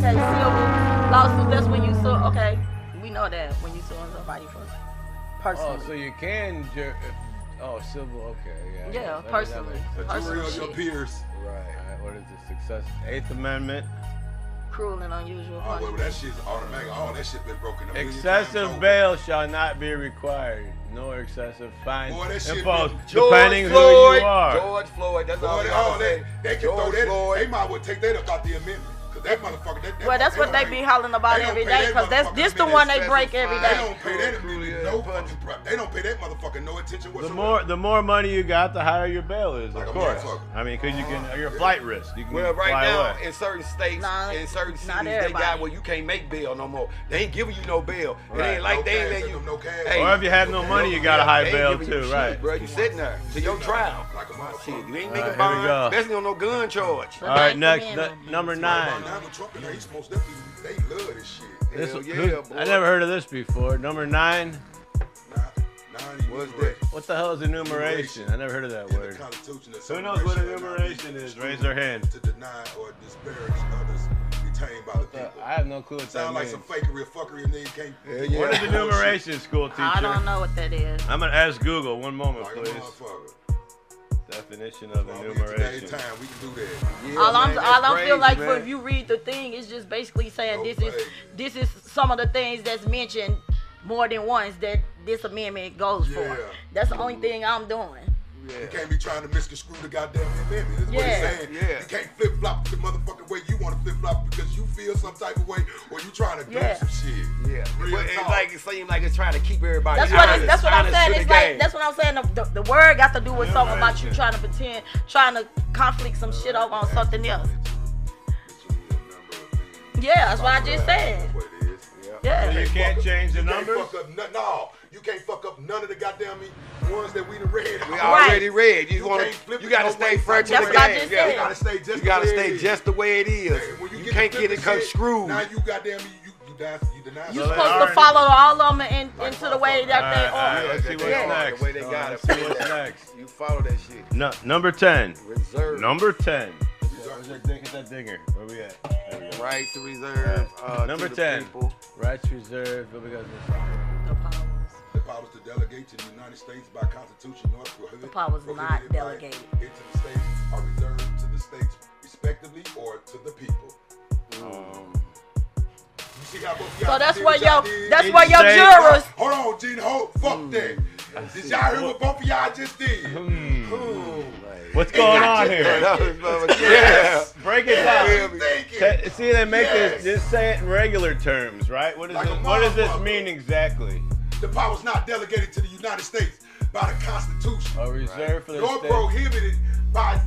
lawsuit. That's when you sue. Okay, we know that when you suing somebody for personally. Oh, so you can. Civil. Okay, yeah. Personally. Your peers. Right. What is the success? 8th Amendment. Cruel and unusual. Oh, well, that shit's automatic. All that shit been broken up. Excessive bail shall not be required. No excessive fines imposed, depending who you are. George Floyd. That's all they can throw that. They might well take that up out the amendment. That motherfucker. Well, that's what they be hollering about every day, because this the one they break every day. They don't pay that they don't pay that motherfucker no attention whatsoever. The more money you got, the higher your bail is, of course. I mean, because you're flight risk. You can right fly now away. in certain states, in certain cities, they got where you can't make bail no more. They ain't giving you no bail. It ain't like they ain't letting you. Or if you have no money, you got a high bail too, right? Bro, you sitting there to your trial. Shit, you ain't making bond, especially on no gun charge. All right, next number 9. They love this shit. I never heard of this before. Number 9. What's that? What the hell is enumeration? I never heard of that word. Who knows what enumeration is? Raise their hand. To deny or disparage others retained by the people. I have no clue what that means. Sound like some fakery or fuckery and then you can't. What is enumeration, school teacher? I don't know what that is. I'm going to ask Google. One moment, please. Definition of enumeration. We can do that. Yeah, all I feel like if you read the thing, it's just basically saying this is some of the things that's mentioned more than once that this amendment goes for. That's the only thing I'm doing. You can't be trying to misconstrue the goddamn amendment. That's what he's saying. You can't flip-flop the motherfucking way you want to flip-flop because you feel some type of way or you trying to do some shit. It seems like it's trying to keep everybody That's what I'm saying. It's like, that's what I'm saying. The word got to do with something about you trying to pretend, trying to conflict some shit over on something else. Yeah, that's what I just said. Yeah. So you can't change the numbers? No, you can't fuck up none of the goddamn ones that we done read. We already read. You gotta stay fresh in the game. You gotta stay just the way it is. You can't get it screwed. Now you goddamn you deny. You supposed to follow all of them into the way that they are. Let's see what's next. The way they got it. See what's next. You follow that shit. No, number 10. Reserve. Number 10. Hit that dinger. Where we at? Right to reserve. Number 10. Rights reserved. What we got this? The powers to delegate to the United States by Constitution or prohibited. The powers not delegated into the states are reserved to the states respectively or to the people. You see how both y'all so that's did where what your jurors. Hold on, Gene. Fuck that. Did y'all hear what both of y'all just did? What's going on here? Yes. Break it down. See, they make this. Just say it in regular terms, right? What does this mean exactly? The power is not delegated to the United States by the Constitution. Or reserved for the nor states. prohibited by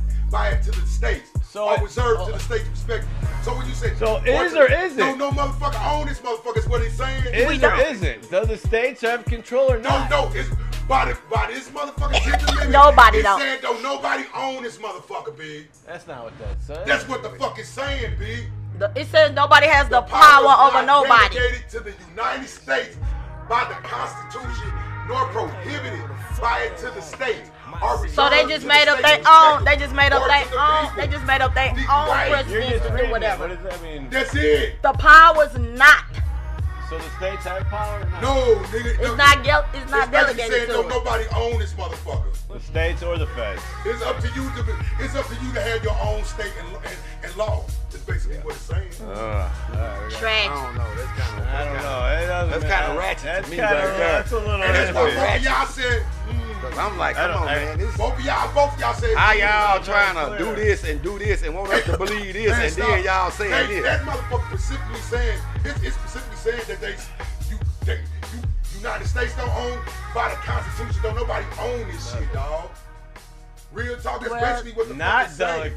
it to the states. Or reserved to the states respectively. So when you say is or isn't? No motherfucker own this motherfucker is what he's saying. Is or isn't? Does the states have control or not? No, it's by this motherfucker. Nobody don't. It said nobody own this motherfucker, B. That's not what that says. That's what the fuck it's saying, B. It says nobody has the power over nobody. Delegated to the United States by the Constitution, nor prohibited by it to the states. So they just made up their own. They just made up their own. They just made up their own presidents to do whatever. What does that mean? That's it. The power's not. So the states have power or not? No, nigga. It's not delegated to saying nobody own this motherfucker. The states or the feds? It's up to you to have your own state and law. That's basically what it's saying. Trash. I don't know. That's kind of. I don't know. That's kind of ratchet to me right there. That's a little. And that's what both of y'all said. I'm like, come on, man. Both of y'all said. How y'all trying to do this and want us to believe this, and then y'all saying this? That motherfucker specifically saying, it's specifically saying that United States don't own by the Constitution. Don't nobody own this shit, dog. Real talk is basically what the fuck it's saying.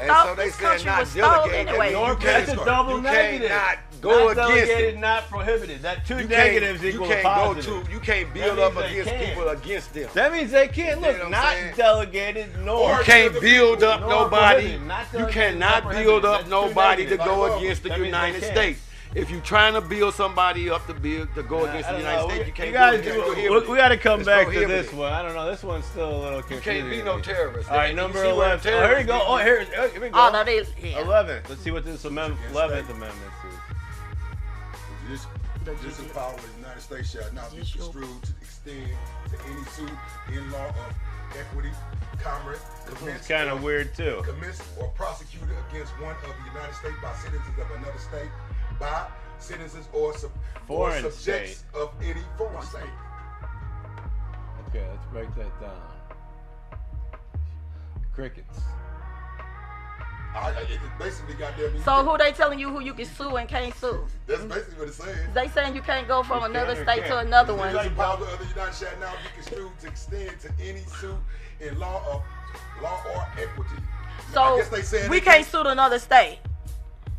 And so they said not delegated. Anyway. That's a double negative. You cannot go not against delegated, it. Not prohibited. That two negatives equal positive. You can't build up against people against them. That means they can't. Look, not delegated nor. You can't build up nobody. Prohibited. You cannot build up nobody to go against the United States. If you're trying to build somebody up to go against the United States, you can't do it. We got to come back to this one. I don't know. This one's still a little confusing. You can't be no terrorist. All right, number 11. Here we go. Oh, here we go. Oh, no, 11th. Let's see what this 11th Amendment says. This power of the United States shall not be construed to extend to any suit in law of equity, commerce, It's kind of weird, too. Commenced or prosecuted against one of the United States by citizens of another state, by citizens or subjects of any foreign state. Okay, let's break that down. Crickets. It basically goddamn. So who they telling you who you can sue and can't sue? That's basically what it's saying. They saying you can't go from another state to another one. The power of the United States shall now be construed to extend to any suit in law or equity. So I guess they saying we can't sue another state.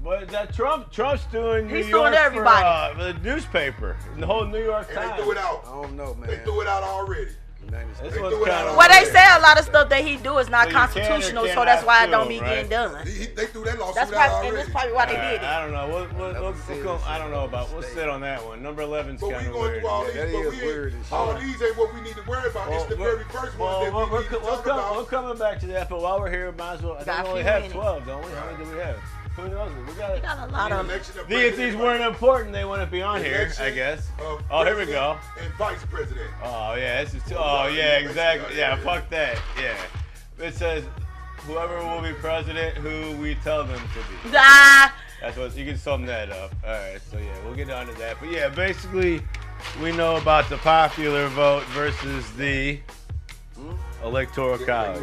But that Trump's doing He's New York suing everybody. For the newspaper, the whole New York Times. And they threw it out. I don't know, man. They threw it out already. Well, they say a lot of stuff that he do is not constitutional, so that's why it don't be getting done. They threw that lawsuit That's out probably, already. and that's probably why they did it. I don't know. I don't know about. We'll sit on that one. Number 11's But kind we of going weird. through all these, That but is we weird ain't, as all shit. these ain't what we need to worry about. It's the very first one that we need to talk about. We're coming back to that, but while we're here, might as well. I think we only have 12, don't we? How many do we have? Who knows? We got a lot of them. If these weren't important, they wouldn't be on here, I guess. Oh, here we go. And vice president. Oh, yeah. This is yeah, exactly. Yeah, fuck that. Yeah. It says, whoever will be president, who we tell them to be. That's what, you can sum that up. All right, so yeah, we'll get on to that. But yeah, basically, we know about the popular vote versus the Electoral college.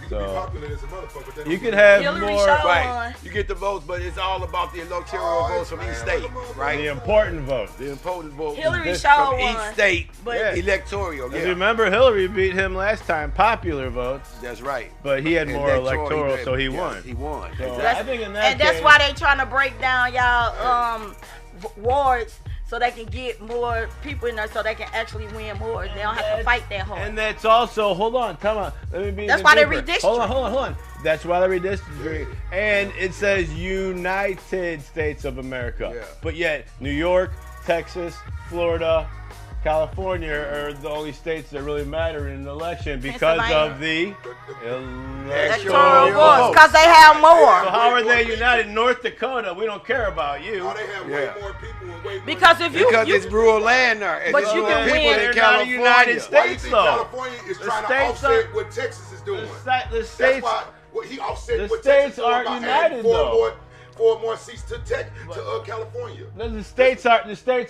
You can be popular as a motherfucker, but you could have Hillary more. Right. You get the votes, but it's all about the electoral votes from each state, right? The important votes. The important votes Hillary from won, each state. but Electoral, If you remember, Hillary beat him last time, popular votes. That's right. But he had more electoral, so he won. He won. So Exactly. I think in that and that's case, why they trying to break down y'all wards so they can get more people in there so they can actually win more. They don't have to fight that hard. And that's also, hold on, come on. Let me be That's even why they deeper. redistrict. Hold on. That's why they redistrict. And it says United States of America. Yeah. But yet, New York, Texas, Florida, California are the only states that really matter in an election because of the electoral votes. Because they have more. So how are they united? North Dakota, we don't care about you. They have way more people and way more Because if you, because it's rural land there. But you can win. They're not the United Why do you States, think though. California is trying to offset what Texas is doing? The states, That's why he offset the what states Texas is aren't doing by united, adding though. four more seats to California. The states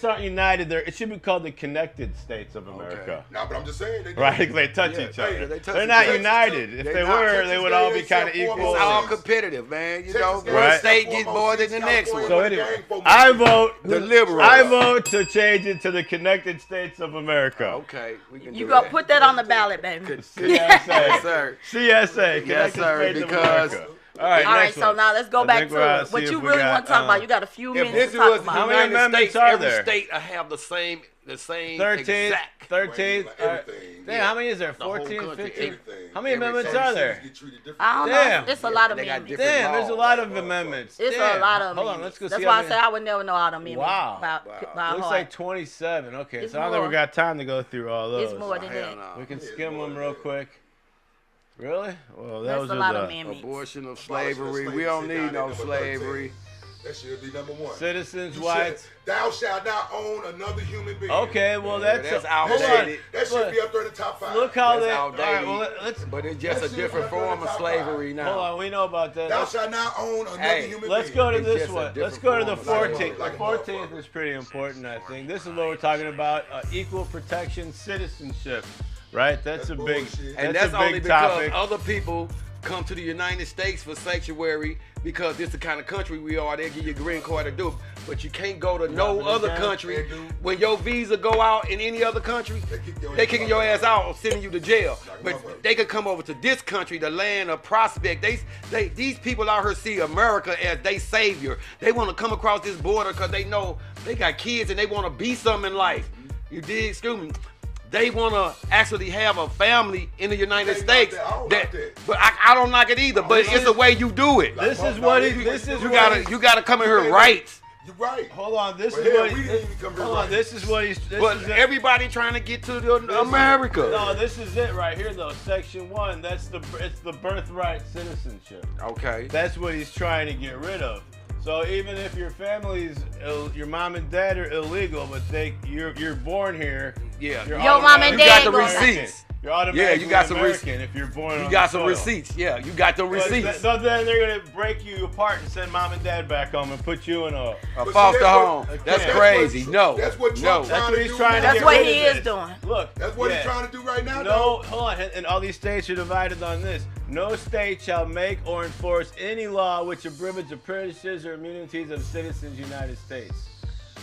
aren't united. It should be called the Connected States of America. No, but I'm just saying. Right? They touch each other. They touch They're not each other. united. If they were, they would all be kind of equal. It's all competitive, man. You know, Texas one Right. state gets more than the next one. So anyway, I vote The liberals. I vote to change it to the Connected States of America. Okay, we can You do go that. put that on the ballot, baby. CSA. Yes, sir. CSA. Connected Yes, sir, States of because- America. All right, All right, next so one. now let's go I back think we're out to to what see you if we really got, want to talk about. You got a few If minutes this to talk was the about. How many United amendments States, are every there? state will have the same 13th. exact. 13th. Everything. Damn, how many is there? The whole 14, country, 15? everything. How many Every amendments state are there? I don't Damn. know. It's a lot of They got amendments. different Damn, there's a laws. lot of amendments. It's Damn. a lot of Hold on, amendments. let's go That's see why how I many. said I would never know all the amendments. Wow. By Looks heart. like 27. Okay, It's so I don't think more. we got time to go through all those. It's more than Hell that. no. We can skim them real quick. Really? Well, that That's was a lot the of amendments. Abortion of slavery. We don't need no slavery. That should be number one. citizens' You rights. said, Thou shalt not own another human being. Okay, well that's hold on. outdated. That should be up there in the top 5. Look how That's they. outdated. All right, well let's. But it's just a different form of slavery now. Hold on, we know about that. Thou shalt not own another Hey, human Let's being. go to It's this just a one. different Let's go to the form of 14th. like The a 14th is pretty important, I think. This is what we're talking about: equal protection citizenship. Right? That's a big. bullshit. And That's that's a big only because topic. other people come to the United States for sanctuary because this is the kind of country we are. They give you a green card to do it. But you can't go to no other country. When your visa go out in any other country, they kicking your ass out or sending you to jail. But they could come over to this country, the land of prospect. These people out here see America as they savior. They want to come across this border because they know they got kids and they want to be something in life. You dig? Excuse me. They want to actually have a family in the United States. But I don't like it either. But it's the way you do it. This is what he. This is You gotta come in here right. You're right. Hold on. This But is hell, what. we didn't even come here Hold on. right. This is what he's. But everybody trying to get to America. No, this is it right here though. Section 1. It's the birthright citizenship. Okay. That's what he's trying to get rid of. So even if your family's, your mom and dad are illegal, but you're born here. Yeah. You're Your mom and dad You got the go receipts. You're automatically you got some American if you're born. You on got the some soil. receipts. Yeah, you got them receipts. So then they're gonna break you apart and send mom and dad back home and put you in a foster home. That's crazy. No. That's what No. Trump's That's trying what to he's do trying to now. get That's what rid he of is this. doing. Look, That's what he's trying to do right now. No, hold on. And all these states are divided on this. No state shall make or enforce any law which abridges the privileges or immunities of citizens United States.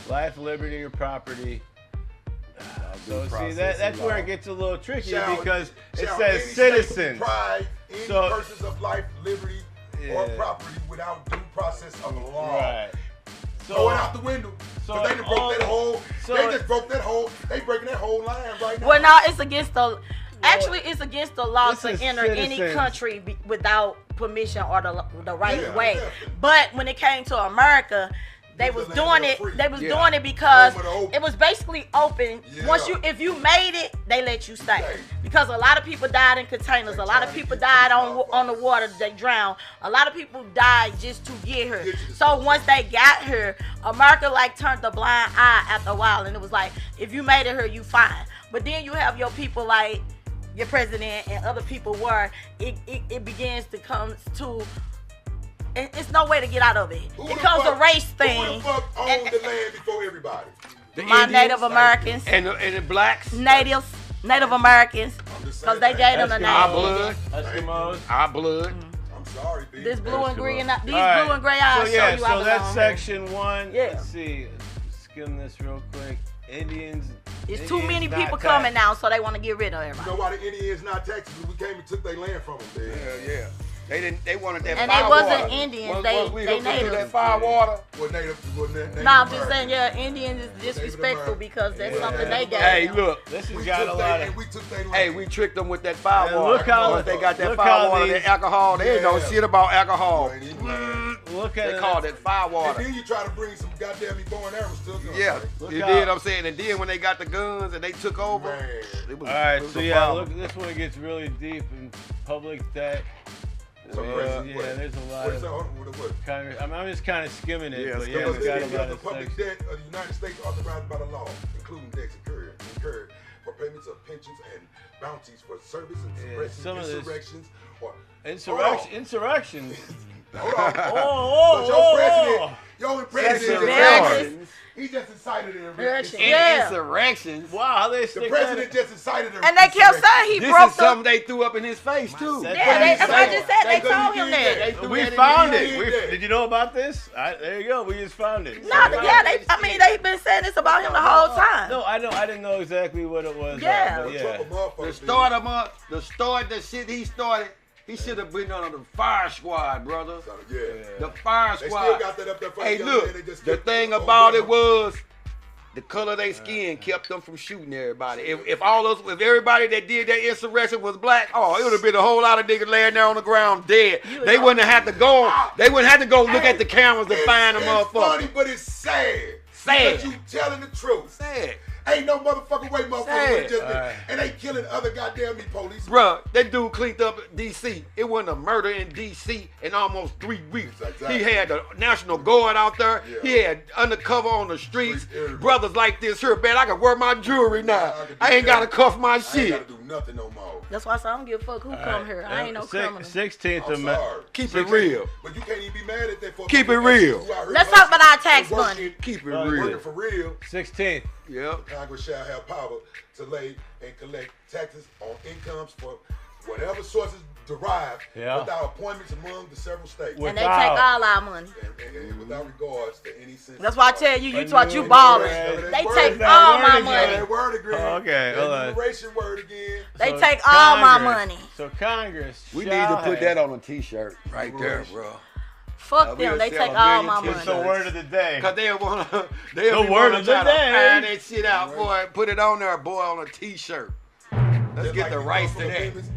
Life, liberty, or property. So see, that's where it gets a little tricky because it Shall says any state citizens. deprive any So- persons of life, liberty, or Yeah. property without due process of the law. Right. Throw it out the window. so So they done broke that whole. so- They just broke that whole. They breaking that whole line right now. Well, no, it's against the. Actually, it's against the law This to is enter any citizens. country without permission or the right Yeah, way. yeah. But when it came to America, they was the doing land it. of free. They was Yeah. doing it because Home of the open. it was basically open. Yeah. Once if you made it, they let you stay. Because a lot of people died in containers. A lot of people died on the water. They drowned. A lot of people died just to get here. So once they got here, America like turned the blind eye after a while, and it was like, if you made it here, you fine. But then you have your people like your president and other people where it begins to come to. It's no way to get out of it. Who It the becomes a fuck- race thing. Who the fuck owned the land before everybody? The My Indians Native Americans, and the blacks. Native Americans. Because they gave them a name. Our blood. Eskimos. Our blood. I'm sorry, B. This blue and green, these blue All right. and gray eyes So yeah, show you so that's section 1. Yeah. Let's see. Skim this real quick. Indians. It's too many people coming now, so they want to get rid of everybody. You know why the Indians not Texas? We came and took their land from them, man. Yeah. They wanted that And fire they wasn't water. Indians, we they hooked into natives. that fire water. Well, native No, I'm just saying, yeah, Indians is disrespectful because that's something they got. Hey, look. This has got a lot of. Hey, we tricked them with that fire And water. look how- Once they got that look fire how water, these- that alcohol, they ain't know shit about alcohol. Look at They called it fire And water. then you try to bring some goddamn bow and arrows to them. Yeah, Look you how- did. I'm saying, and then when they got the guns and they took over, it was, All right, it was so a yeah, problem. look, this one gets really deep in public debt. Yeah, there's a lot of Congress. I'm just kind of skimming it, but yeah, it's got a lot the of public sections. debt of the United States authorized by the law, including debts incurred for payments of pensions and bounties for service and suppressing some of this- insurrections or Insurrections. Hold on. Oh, Your president, Insurrections. he just incited an Insurrections. Wow, how they The stick president just incited an And they kept saying he This broke is the. something they threw up in his face too. Yeah, that's what I just said. They told him that. We found it. Did you know about this? There you go. We just found it. No, yeah, they've been saying this about him the whole time. No, I didn't know exactly what it was. Yeah. but yeah. The start, the shit he started. He should have been under the fire squad, brother. Yeah. The fire They squad. still got that up there for Hey, the look, young man, they just the kept thing on about going. it was the color of their skin kept them from shooting everybody. If everybody that did that insurrection was black, it would have been a whole lot of niggas laying there on the ground dead. They wouldn't have had to go. They wouldn't have to go look at the cameras to find them It's funny, motherfuckers. but it's sad. Sad. Because you telling the truth. Sad. Ain't no motherfucking way motherfuckers Sad. would have just been. And they killing other goddamn police. Bruh, that dude cleaned up D.C. It wasn't a murder in D.C. in almost 3 weeks. Exactly. He had the National Guard out there. Yeah. He had undercover on the streets. Brothers like this here, man, I can wear my jewelry now. I ain't got to cuff my I ain't shit. got to do nothing no more. That's why I said I don't give a fuck who come here. I ain't no criminal. 16th I'm of May. sorry. Keep it real. But you can't even be mad at that for Keep it real. Let's talk about our tax money. Keep it Working real. for real. 16th. Yep. Congress shall have power to lay and collect taxes on incomes for whatever sources derived without appointments among the several states. And they take all our money. And without regards to any sense. That's why I tell you, you thought you balling. They take all my money. That word again. Okay, hold on. Enumeration word again. They take all my money. So Congress. We need to put that on a t-shirt right there, bro. Fuck them. They take all my It's money. the word of the day. Cause they'll The try word of the to day. find that shit out, boy. Put it on there, boy, on a t-shirt. Let's Just get like the these rights to motherfucking that. amendments.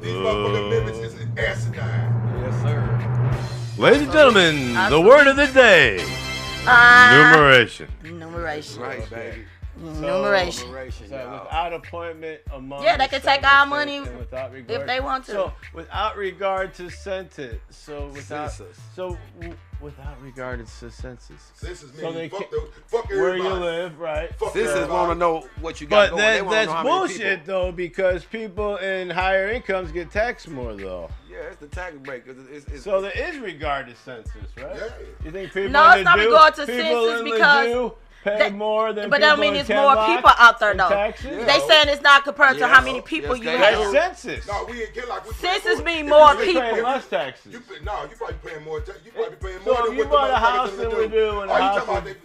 These motherfucking amendments is asinine. Yes, sir. Ladies and gentlemen, the word of the day. Numeration. Numeration. Right, baby. Numeration. So without appointment among Yeah, they can take our money and without regard, if they want to. So without regard to census. So without without regard to census. Census So means they fuck where everybody. you live, right? Census want to know what you got But going. They wanna that's know how many bullshit people. though, because people in higher incomes get taxed more though. Yeah, it's the tax break. It's So there is regard to census, right? Yeah. You think people No, in it's not the regard to people census in the because Jew pay that- more than But people that mean in it's more Kenlock people out there in though. taxes? They saying it's not compared to how many people you That's have. census. No, we ain't get like we Census pay mean if more you They pay people. less taxes. You probably paying more. You probably paying So more if than you what bought the a house motherfuckers than in we the do in a Oh, you house talking about in-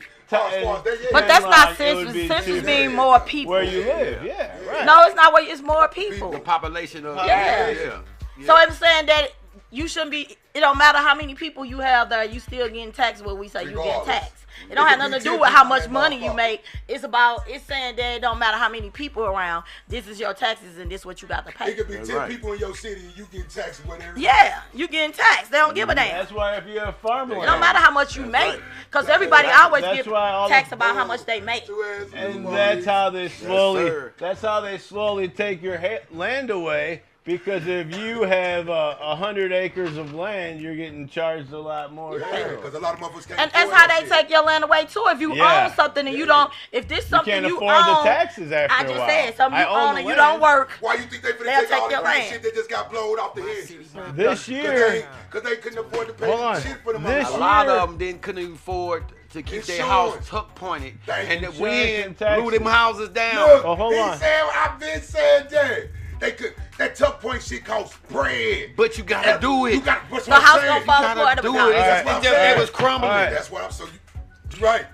But that's not Kenlock, it would census. be Census cheaper. mean more people. Where you live, yeah, right. No, it's not where it's more people. the population of Yeah. So I'm saying that you shouldn't be. It don't matter how many people you have there. You still getting taxed. What we say, you getting Regardless. taxed. It don't have nothing to do with how much money you make. It's saying that it don't matter how many people around. This is your taxes and this is what you got to pay. It could be 10 people in your city and you get taxed whatever. Yeah, you getting taxed. They don't give a damn. That's why if you have farmland, It don't matter how much you make, because everybody always That's get why all taxed the- about how much they make. and that's how they slowly. sir. That's how they slowly take your land away. Because if you have 100 acres of land, you're getting charged a lot more. Yeah, too. because a lot of motherfuckers can't And that's afford how that they shit. take your land away too. If you own something and you don't, if this something can't you afford own, the taxes after I a just while. said something you I own own the and you land. don't work. Why you think they finna They'll take all take your the free land. shit that just got blowed off the hedges? This year, Because they couldn't afford to Hold pay on. shit for the This A motherfuckers. lot year- of them couldn't afford to keep their Insurance. house tuck pointed, Thank and you. the wind and blew them taxes. houses down. Look, Oh, hold he on. said, I've been saying that. That tuck point shit costs bread. But you gotta do it. You gotta. What's The what I'm house saying. gonna fall apart. Do it. That's what I'm saying. It was crumbling. That's what I'm so. Right.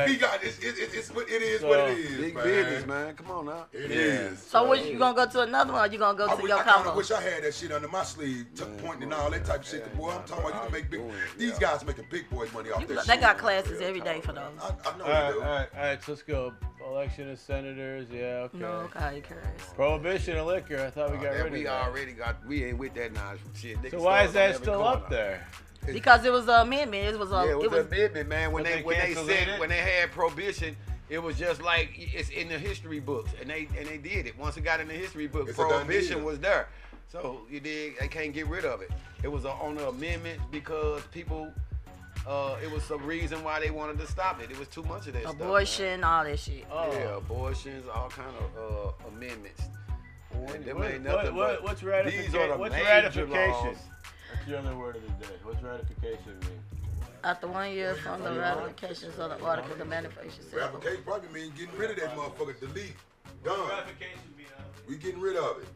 He got it's what it is. What it is. Big business, man. Come on now. It is. So what, you gonna go to another one or you gonna go to your I kind of combo? wish I had that shit under my sleeve, tuck point and all that type of shit. Boy, I'm talking about you can make big. These guys making big boy money off that shit. They got classes every day for those. I know All they do. right, so let's go. Election of senators, yeah, okay. No, okay, curious. Prohibition of liquor, I thought we got rid of We that. already got, we ain't with that now. Shit. So why is that still up there? Because it was an amendment. It was an amendment, man. When they canceled said when they had prohibition, it was just like it's in the history books, and they did it. Once it got in the history book, prohibition was there. So you did. They can't get rid of it. It was on the amendment because people. It was some reason why they wanted to stop it. It was too much of that abortion, stuff, all that shit. Oh. Yeah, abortions, all kind of amendments. What's ratification? These are the What's major ratification? laws. That's your other word of the day. What's ratification mean? After 1 year from the ratifications of the article, the manifestation said. Ratification probably mean getting rid of that motherfucker. Delete. Done. Ratification mean? We getting rid of it.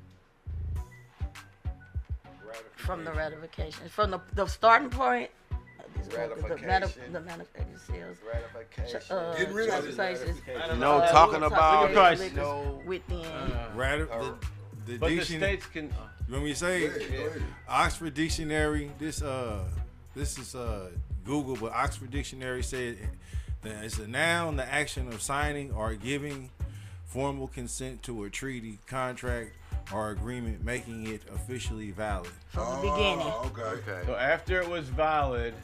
From the ratification, from the starting point. Ratification. The manifestation sales. Ratification. Getting rid of it. No, talking about within. But the states can. You want me to say? Oxford Dictionary. This is Google, but Oxford Dictionary said that it's a noun, the action of signing or giving formal consent to a treaty, contract, or agreement, making it officially valid. From the beginning. Okay. So after it was valid,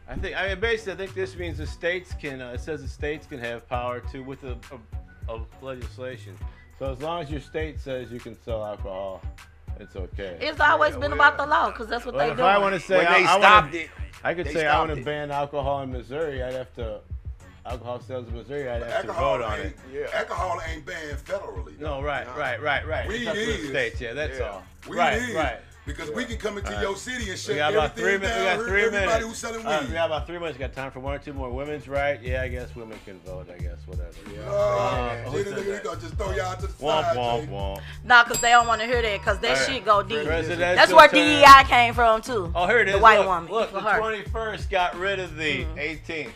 I think this means the states can. It says the states can have power to with a legislation. So as long as your state says you can sell alcohol, it's okay. It's always been about the law because that's what they do. If I want to say when they stopped it, I could say I want to ban alcohol in Missouri. I'd have to. Alcohol sales in Missouri, I'd have to vote on it. Yeah. Alcohol ain't banned federally. No, right. Weed it's is. States, yeah, that's all. Weed right, is. Right. Because we can come into your city and shut we got about everything 3 minutes. down. We got 3 minutes. Everybody who's selling weed. We got about 3 minutes. We got time for 1 or 2 more. Women's right. Yeah, I guess women can vote. I guess whatever. We're gonna just throw y'all to the side. Womp. No, because they don't want to hear that because that shit go deep. That's where DEI came from too. Oh, here it is. The white woman. Look, the her. 21st got rid of the 18th.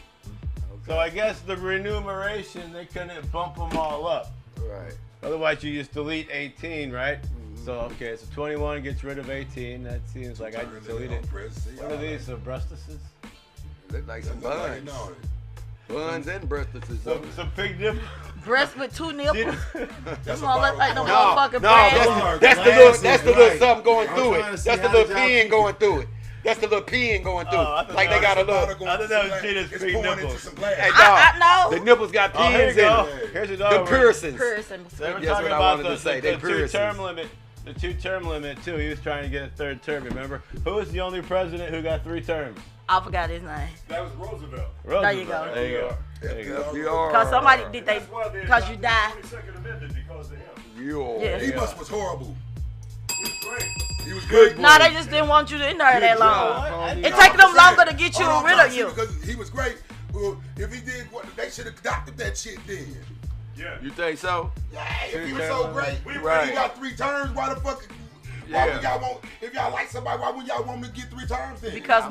So I guess the remuneration, they couldn't bump them all up. Right. Otherwise, you just delete 18, right? So, okay, so 21 gets rid of 18. That seems like I just deleted it. What are these, breastises? Look like some buns. Buns and breastises. Some pig nipple. Breast with 2 nipples. That's all look like no No, motherfucking breast. that's the little something going through it. That's the little pen going through it. That's the little pen going through. Like they got a little. I thought that was Gina's pig nipples. Hey, dog, I know. the nipples got pens in them. Here's The piercings. Piercings. They were That's talking what I about wanted to say. They the two-term limit. The 2-term limit too. He was trying to get a 3rd term. Remember? Who was the only president who got 3 terms? I forgot his name. That was Roosevelt. There you go. There you go. Because somebody did they? Because you died. Yeah. He was horrible. He was great. He was good. Nah, they just didn't want you in there that long. It taking them longer to get you rid of you. Because he was great. Well, if he did what they should have adopted that shit then. Yeah. You think so? Yeah, if he was so great, he got 3 terms, why the fuck? Why would y'all want, if y'all like somebody, why wouldn't y'all want him to get 3 terms then? Because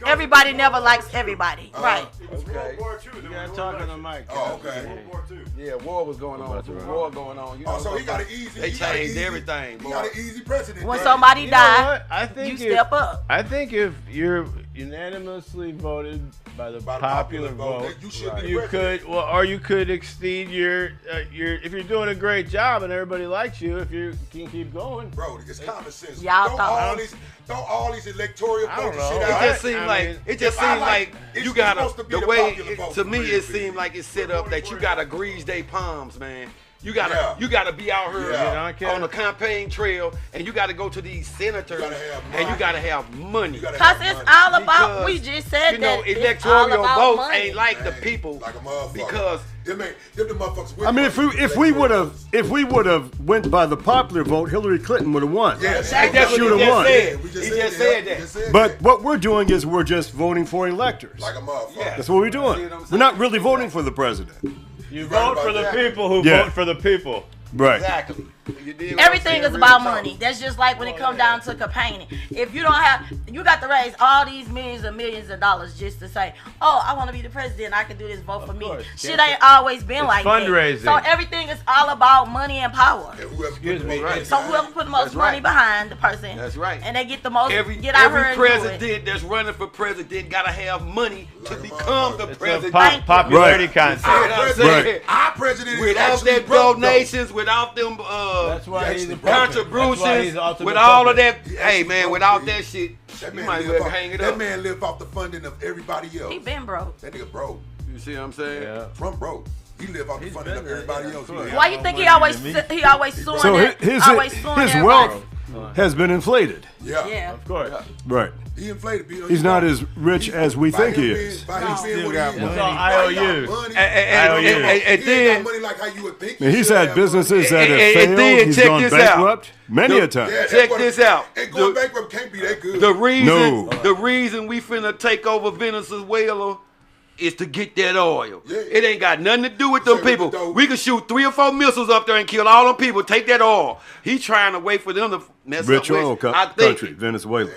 everybody never likes everybody. Right. Okay. You gotta talk on the mic. Oh, okay. World War II. Yeah, war was going on. War going on. You know, so he got an easy. They changed everything. He got an easy president. When somebody died, I think you step up. I think if you're unanimously voted by the popular vote, you could, or you could exceed your if you're doing a great job and everybody likes you, if you can keep going. Bro, it's common sense. Y'all throw all these electoral votes and shit It out. just seemed like you gotta the way to me it seemed like it's set up that you gotta grease their palms, man. You gotta be out here on the campaign trail, and you gotta go to these senators, and you gotta have money. Cause it's all about. We just said that electoral votes money. ain't like the people because. I mean, if we would have went by the popular vote, Hillary Clinton would have won. Yeah, that's she would have won. He just said that. But what we're doing is we're just voting for electors. Like a motherfucker. Yeah. That's what we're doing. We're not really voting for the president. You vote for the people who vote for the people. Right. Exactly. Everything is about money. That's just like when it comes down to campaigning. If you don't have, you got to raise all these millions and millions of dollars just to say, oh, I want to be the president. I can do this. Vote for me. Shit ain't always been like fundraising. that. So everything is all about money and power. Excuse me. So whoever put the most money behind the person, that's right, and they get the most. Every president that's running for president gotta have money to become the president. Popularity contest. Our president is without them donations, without them contributions, with all of that. Hey man, without that shit, that you might well hang it up. That man live off the funding of everybody else. He been broke. That nigga broke. You see what I'm saying? Yeah. Trump broke. He live off the funding of everybody else. Why you think he always suing? So his wealth has been inflated. Yeah, of course. Right. He inflated. He's not as rich as we think he is. It's all IOUs. And then money like how you would think. He's had businesses that have failed. He's gone bankrupt many a time. Check this out. And going bankrupt can't be that good. The reason we finna take over Venezuela is to get that oil. Yeah. It ain't got nothing to do with them people. We can shoot 3 or 4 missiles up there and kill all them people. Take that oil. He trying to wait for them to mess Rich up. oil country, Venezuela.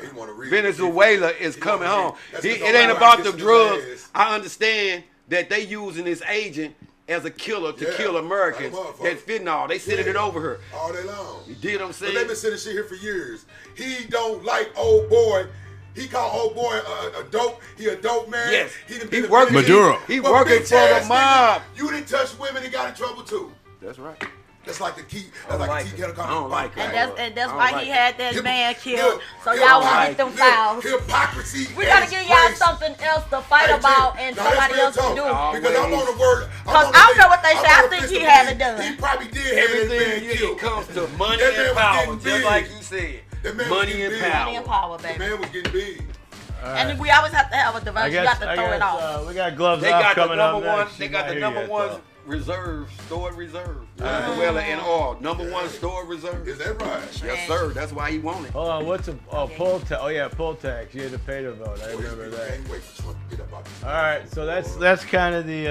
Venezuela is coming home. It ain't about the drugs. I understand that they using this agent as a killer to kill Americans. That fentanyl. They sending it over here. All day long. You did what I'm saying? But they've been sending shit here for years. He don't like old boy. He called old boy a dope. He a dope man. Yes. He working. Maduro. He working for the mob. You didn't touch women and got in trouble too. That's right. That's like the key. That's like the key. I don't like it. And that's why he had that man killed. So y'all want to get them files. Hypocrisy. We gotta give y'all something else to fight about and somebody else to do. Because I'm on the word. Because I don't know what they say. I think he had it done. He probably did have his man killed. It comes to money and power, just like you said. Money and power. Money and power, baby. The man was getting big. Right. And we always have to have a device. You got to throw it off. We got gloves off coming up next. They got the number one reserve, stored reserve. Venezuela and oil. Number one stored reserve. Is that right? Yes, sir. That's why he wanted. Hold on. What's a poll tax? Oh, yeah, poll tax. You had to pay to vote. I remember that. All right. So that's kind of the...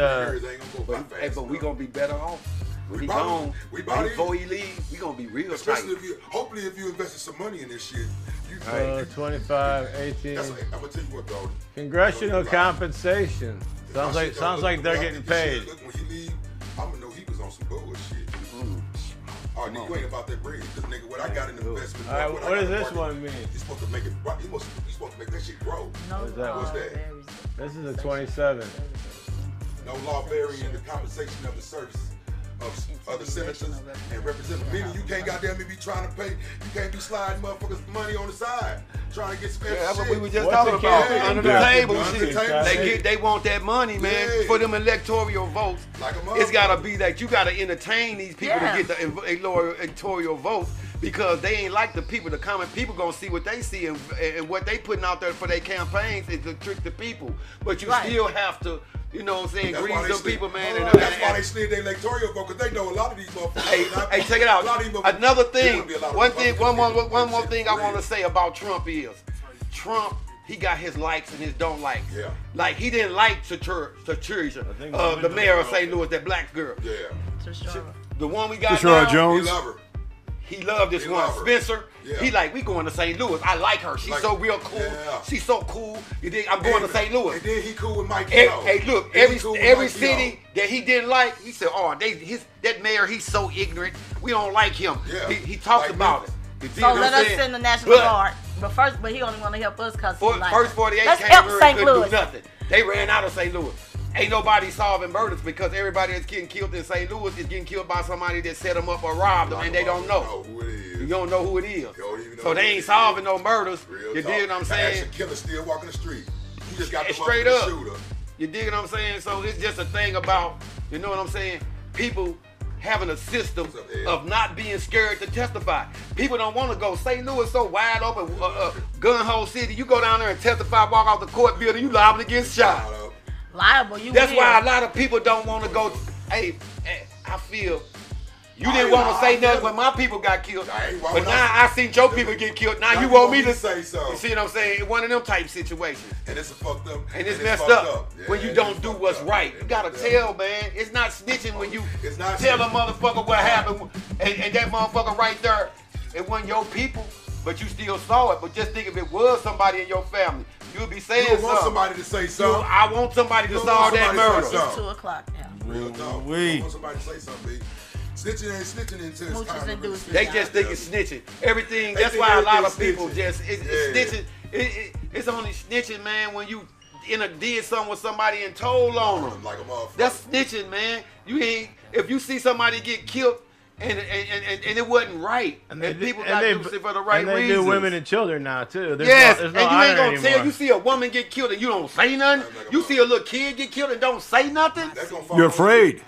But we going to be better off. When he gone, before he leaves, we gonna be real tight. Hopefully if you invested some money in this shit. 25, 18. I'm gonna tell you what, though. Congressional compensation. Sounds like they're getting paid. Look, when he leave, I'm gonna know he was on some bullshit. Oh, nigga, you ain't about that bread. Because nigga, what I got in the investment. All right, what does this one mean? He's supposed to make it. He's supposed to make that shit grow. What's that? This is a 27. No law varying the compensation of the service of other senators and representatives. Meaning you can't goddamn be trying to pay. You can't be sliding motherfuckers money on the side, trying to get some extra shit. We were just talking about under the table shit. They want that money, man, for them electoral votes. It's gotta be that you gotta entertain these people to get the electoral votes. Because they ain't like the people, the common people gonna see what they see and what they putting out there for their campaigns is to trick the people. But you still have to, you know what I'm saying, grease them people, man. That's why they slid their electoral vote, because they know a lot of these motherfuckers. Hey, check it out. Another thing, one more thing I want to say about Trump is, Trump, he got his likes and his don't likes. Yeah. Like, he didn't like Satricia, the mayor of St. Louis, that black girl. Yeah. The one we got Tashara now, Jones. He loved this one, Spencer. Yeah. He like, we going to St. Louis. I like her. She's so real cool. Yeah. She's so cool. You think I'm going to St. Louis? And then he cool with Mike. Hey, look, every city that he didn't like, he said, oh, that mayor, he's so ignorant. We don't like him. Yeah. He talked about it. So let us send the National Guard. But he only want to help us because he like First 48 let's came help here St. and couldn't Louis. do nothing. They ran out of St. Louis. Ain't nobody solving murders because everybody that's getting killed in St. Louis is getting killed by somebody that set them up or robbed them and they don't know. You don't know who it is. So they ain't solving no murders. You dig what I'm saying? The killer still walking the street. He just got the straight up. shooter. You dig what I'm saying? So it's just a thing about, you know what I'm saying? People having a system of not being scared to testify. People don't want to go. St. Louis so wide open, gun hole city. You go down there and testify, walk out the court building, you liable to get shot. Liable, you That's will. why a lot of people don't want to go. Hey, I feel You didn't want to say nothing when my people got killed. But now I seen your people get killed. Now you want me to say something. You see what I'm saying? It's one of them type situations. And it's fucked up. And it's messed up when you don't do what's right. You gotta tell, man. It's not snitching when you tell a motherfucker what happened, and that motherfucker right there, it wasn't your people, but you still saw it. But just think if it was somebody in your family, you'll be saying something. You want somebody to say something. I want somebody to solve that murder. It's 2 o'clock now. Real talk. I want somebody to say something, B. Snitching ain't snitching until it's time to snitch. They just think it's snitching. Everything. That's why a lot of people just it's snitching. It's only snitching, man, when you did something with somebody and told on them. Like a motherfucker. That's snitching, man. You ain't if you see somebody get killed and it wasn't right, and people got to do shit for the right reasons. And they do women and children now too. Yes, there's and no you ain't gonna anymore. tell. You see a woman get killed and you don't say nothing. You see a little kid get killed and don't say nothing. You're afraid.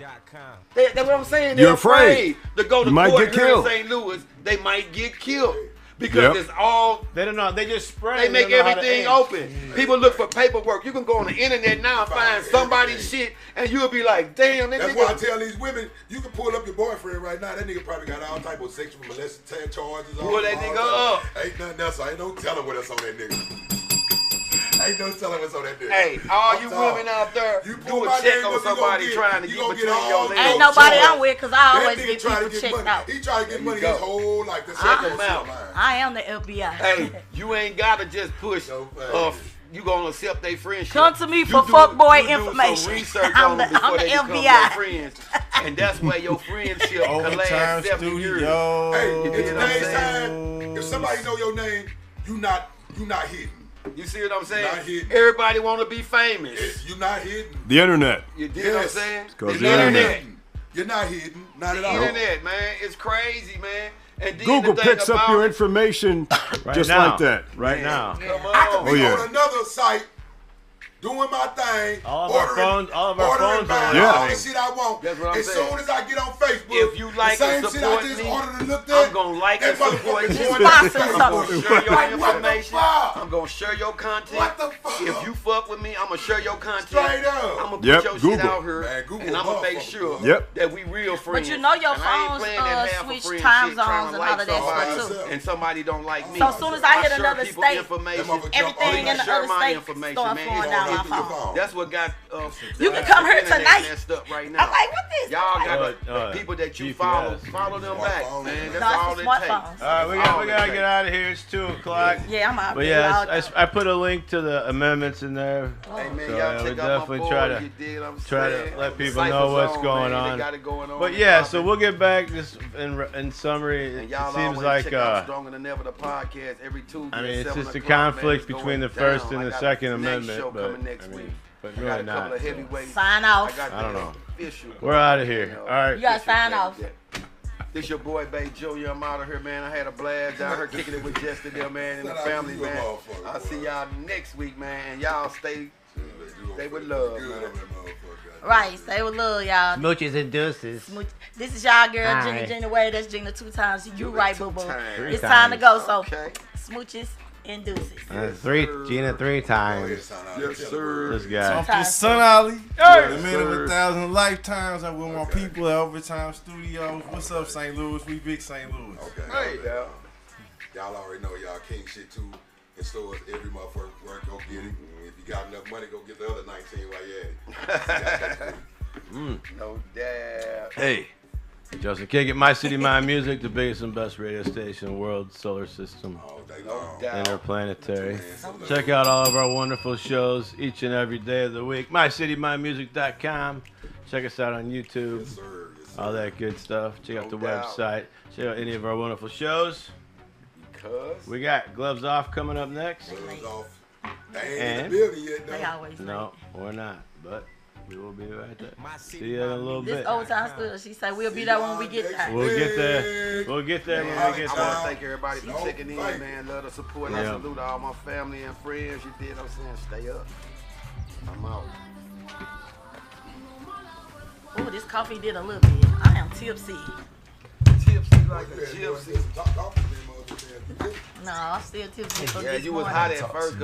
That's what I'm saying. You're They're afraid to go to you might court get here killed. in St. Louis. They might get killed because it's all. They don't know. They just spray. They make everything open. People look for paperwork. You can go on the internet now and find somebody's shit, and you'll be like, "Damn, that That's nigga." why I tell these women, you can pull up your boyfriend right now. That nigga probably got all type of sexual molestation charges. Pull that nigga up. Ain't nothing else. Ain't no telling what else on that nigga. Ain't no telling what's on that nigga. Hey, all you women out there, you do a check on somebody trying to get between your legs. Ain't nobody I'm with because I always get people checked out. He trying to get money his whole life. Check him out. I am the FBI. Hey, you ain't gotta just push. You gonna accept their friendship. Come to me for fuckboy information. Some research I'm on the them before they become FBI. your friends, and that's where your friendship can last 7 years. Hey, in today's time, if somebody know your name, you not hidden. You see what I'm saying? Not hidden. Everybody want to be famous. You're not hidden. The internet. You dig what I'm saying? Because The the internet. You're not hidden. Not The at all. internet, man, it's crazy, man. And then Google the thing picks up about your it- information just now. like that. Right now. Come on. I could be Oh, yeah. on another site doing my thing. All of our phones All are buying on all there. the shit I want. That's what I'm as saying. soon as I get on Facebook, If you like the and same shit support I just me, ordered and looked I'm at, gonna like that and support motherfucker you. just Sponsor went something. I'm gonna share your Like, what the information. fuck? I'm gonna share your content. What the fuck? If you fuck with me, I'm gonna share your content. Straight up. I'm gonna put Yep, your shit Google. out here, Man, Google and I'm gonna make motherfucker. sure Yep. that we real friends. But you know your And I ain't phones playing that half a switch friend time shit, trying zones to and like all of that somebody, stuff too. and somebody don't like me. So as soon as I hit share another people state, information. everything in the share other my state information, start man. flowing It's down my all phone. over. That's what got You can come here internet tonight. messed up right now. I'm like, what this? Y'all got Uh, people that you GPS. follow them back, man. That's No, it's all the it smartphones. takes. All right, we gotta get out of here. It's 2 o'clock. Yeah, I'm out. But there. yeah, I put a link to the amendments in there. Hey man, So, y'all we check out definitely my try boy, to you dig what I'm try saying? to let The people know Cypher what's Zone, going man, on. They got it going on. But yeah, so we'll get back just in summary. And It y'all seems always like check out Stronger Than Ever, the podcast every Tuesday. I mean, at it's 7 just a o'clock, man. conflict It's going between the down. First and I the got Second next Amendment, show but coming next I mean, week. but I got really a couple not. of heavyweights. Sign off. got I don't the know. official. We're out of here. All right. You gotta sign off. This your boy Bay Jr. I'm out of here, man. I had a blast down here kicking it with Justin there, man, and the family, man. I'll see y'all next week, man. And y'all stay with love, man. Right, stay with love, y'all. Smooches and deuces. This is y'all girl, Hi. Gina Gina Wade. That's Gina 2 times. You right, boo boo. Three It's time to times. go. So, smooches and deuces. Gina 3 times. Yes, sir. This guy. I'm Son Ali, Hey. the man of 1,000 lifetimes. I'm with my people at Overtime Studios. What's up, St. Louis? We big St. Louis. Okay. Hey, y'all already know y'all king shit too. In stores, every motherfucker work, go get it. If you got enough money, go get the other 19 while you at it. No doubt. Hey, Justin Kickett, MyCityMyMusic, the biggest and best radio station in the world, solar system, interplanetary. Check out all of our wonderful shows each and every day of the week. MyCityMyMusic.com. Check us out on YouTube. All that good stuff. Check out the website. Check out any of our wonderful shows. We got Gloves Off coming up next. Gloves Off. They ain't And in the building yet, though. They always no, we're not, but we will be right there. See you in a little This bit. overtime still. She said we'll be there when we get there. We'll get there. We'll get there when we get I want to there. thank everybody for checking in, man. Love the support. I salute all my family and friends. You did what I'm saying? Stay up. I'm out. Ooh, this coffee did a little bit. I am tipsy. Tipsy like a gypsy. No, I'm still tipsy. Yeah, you was hot at first.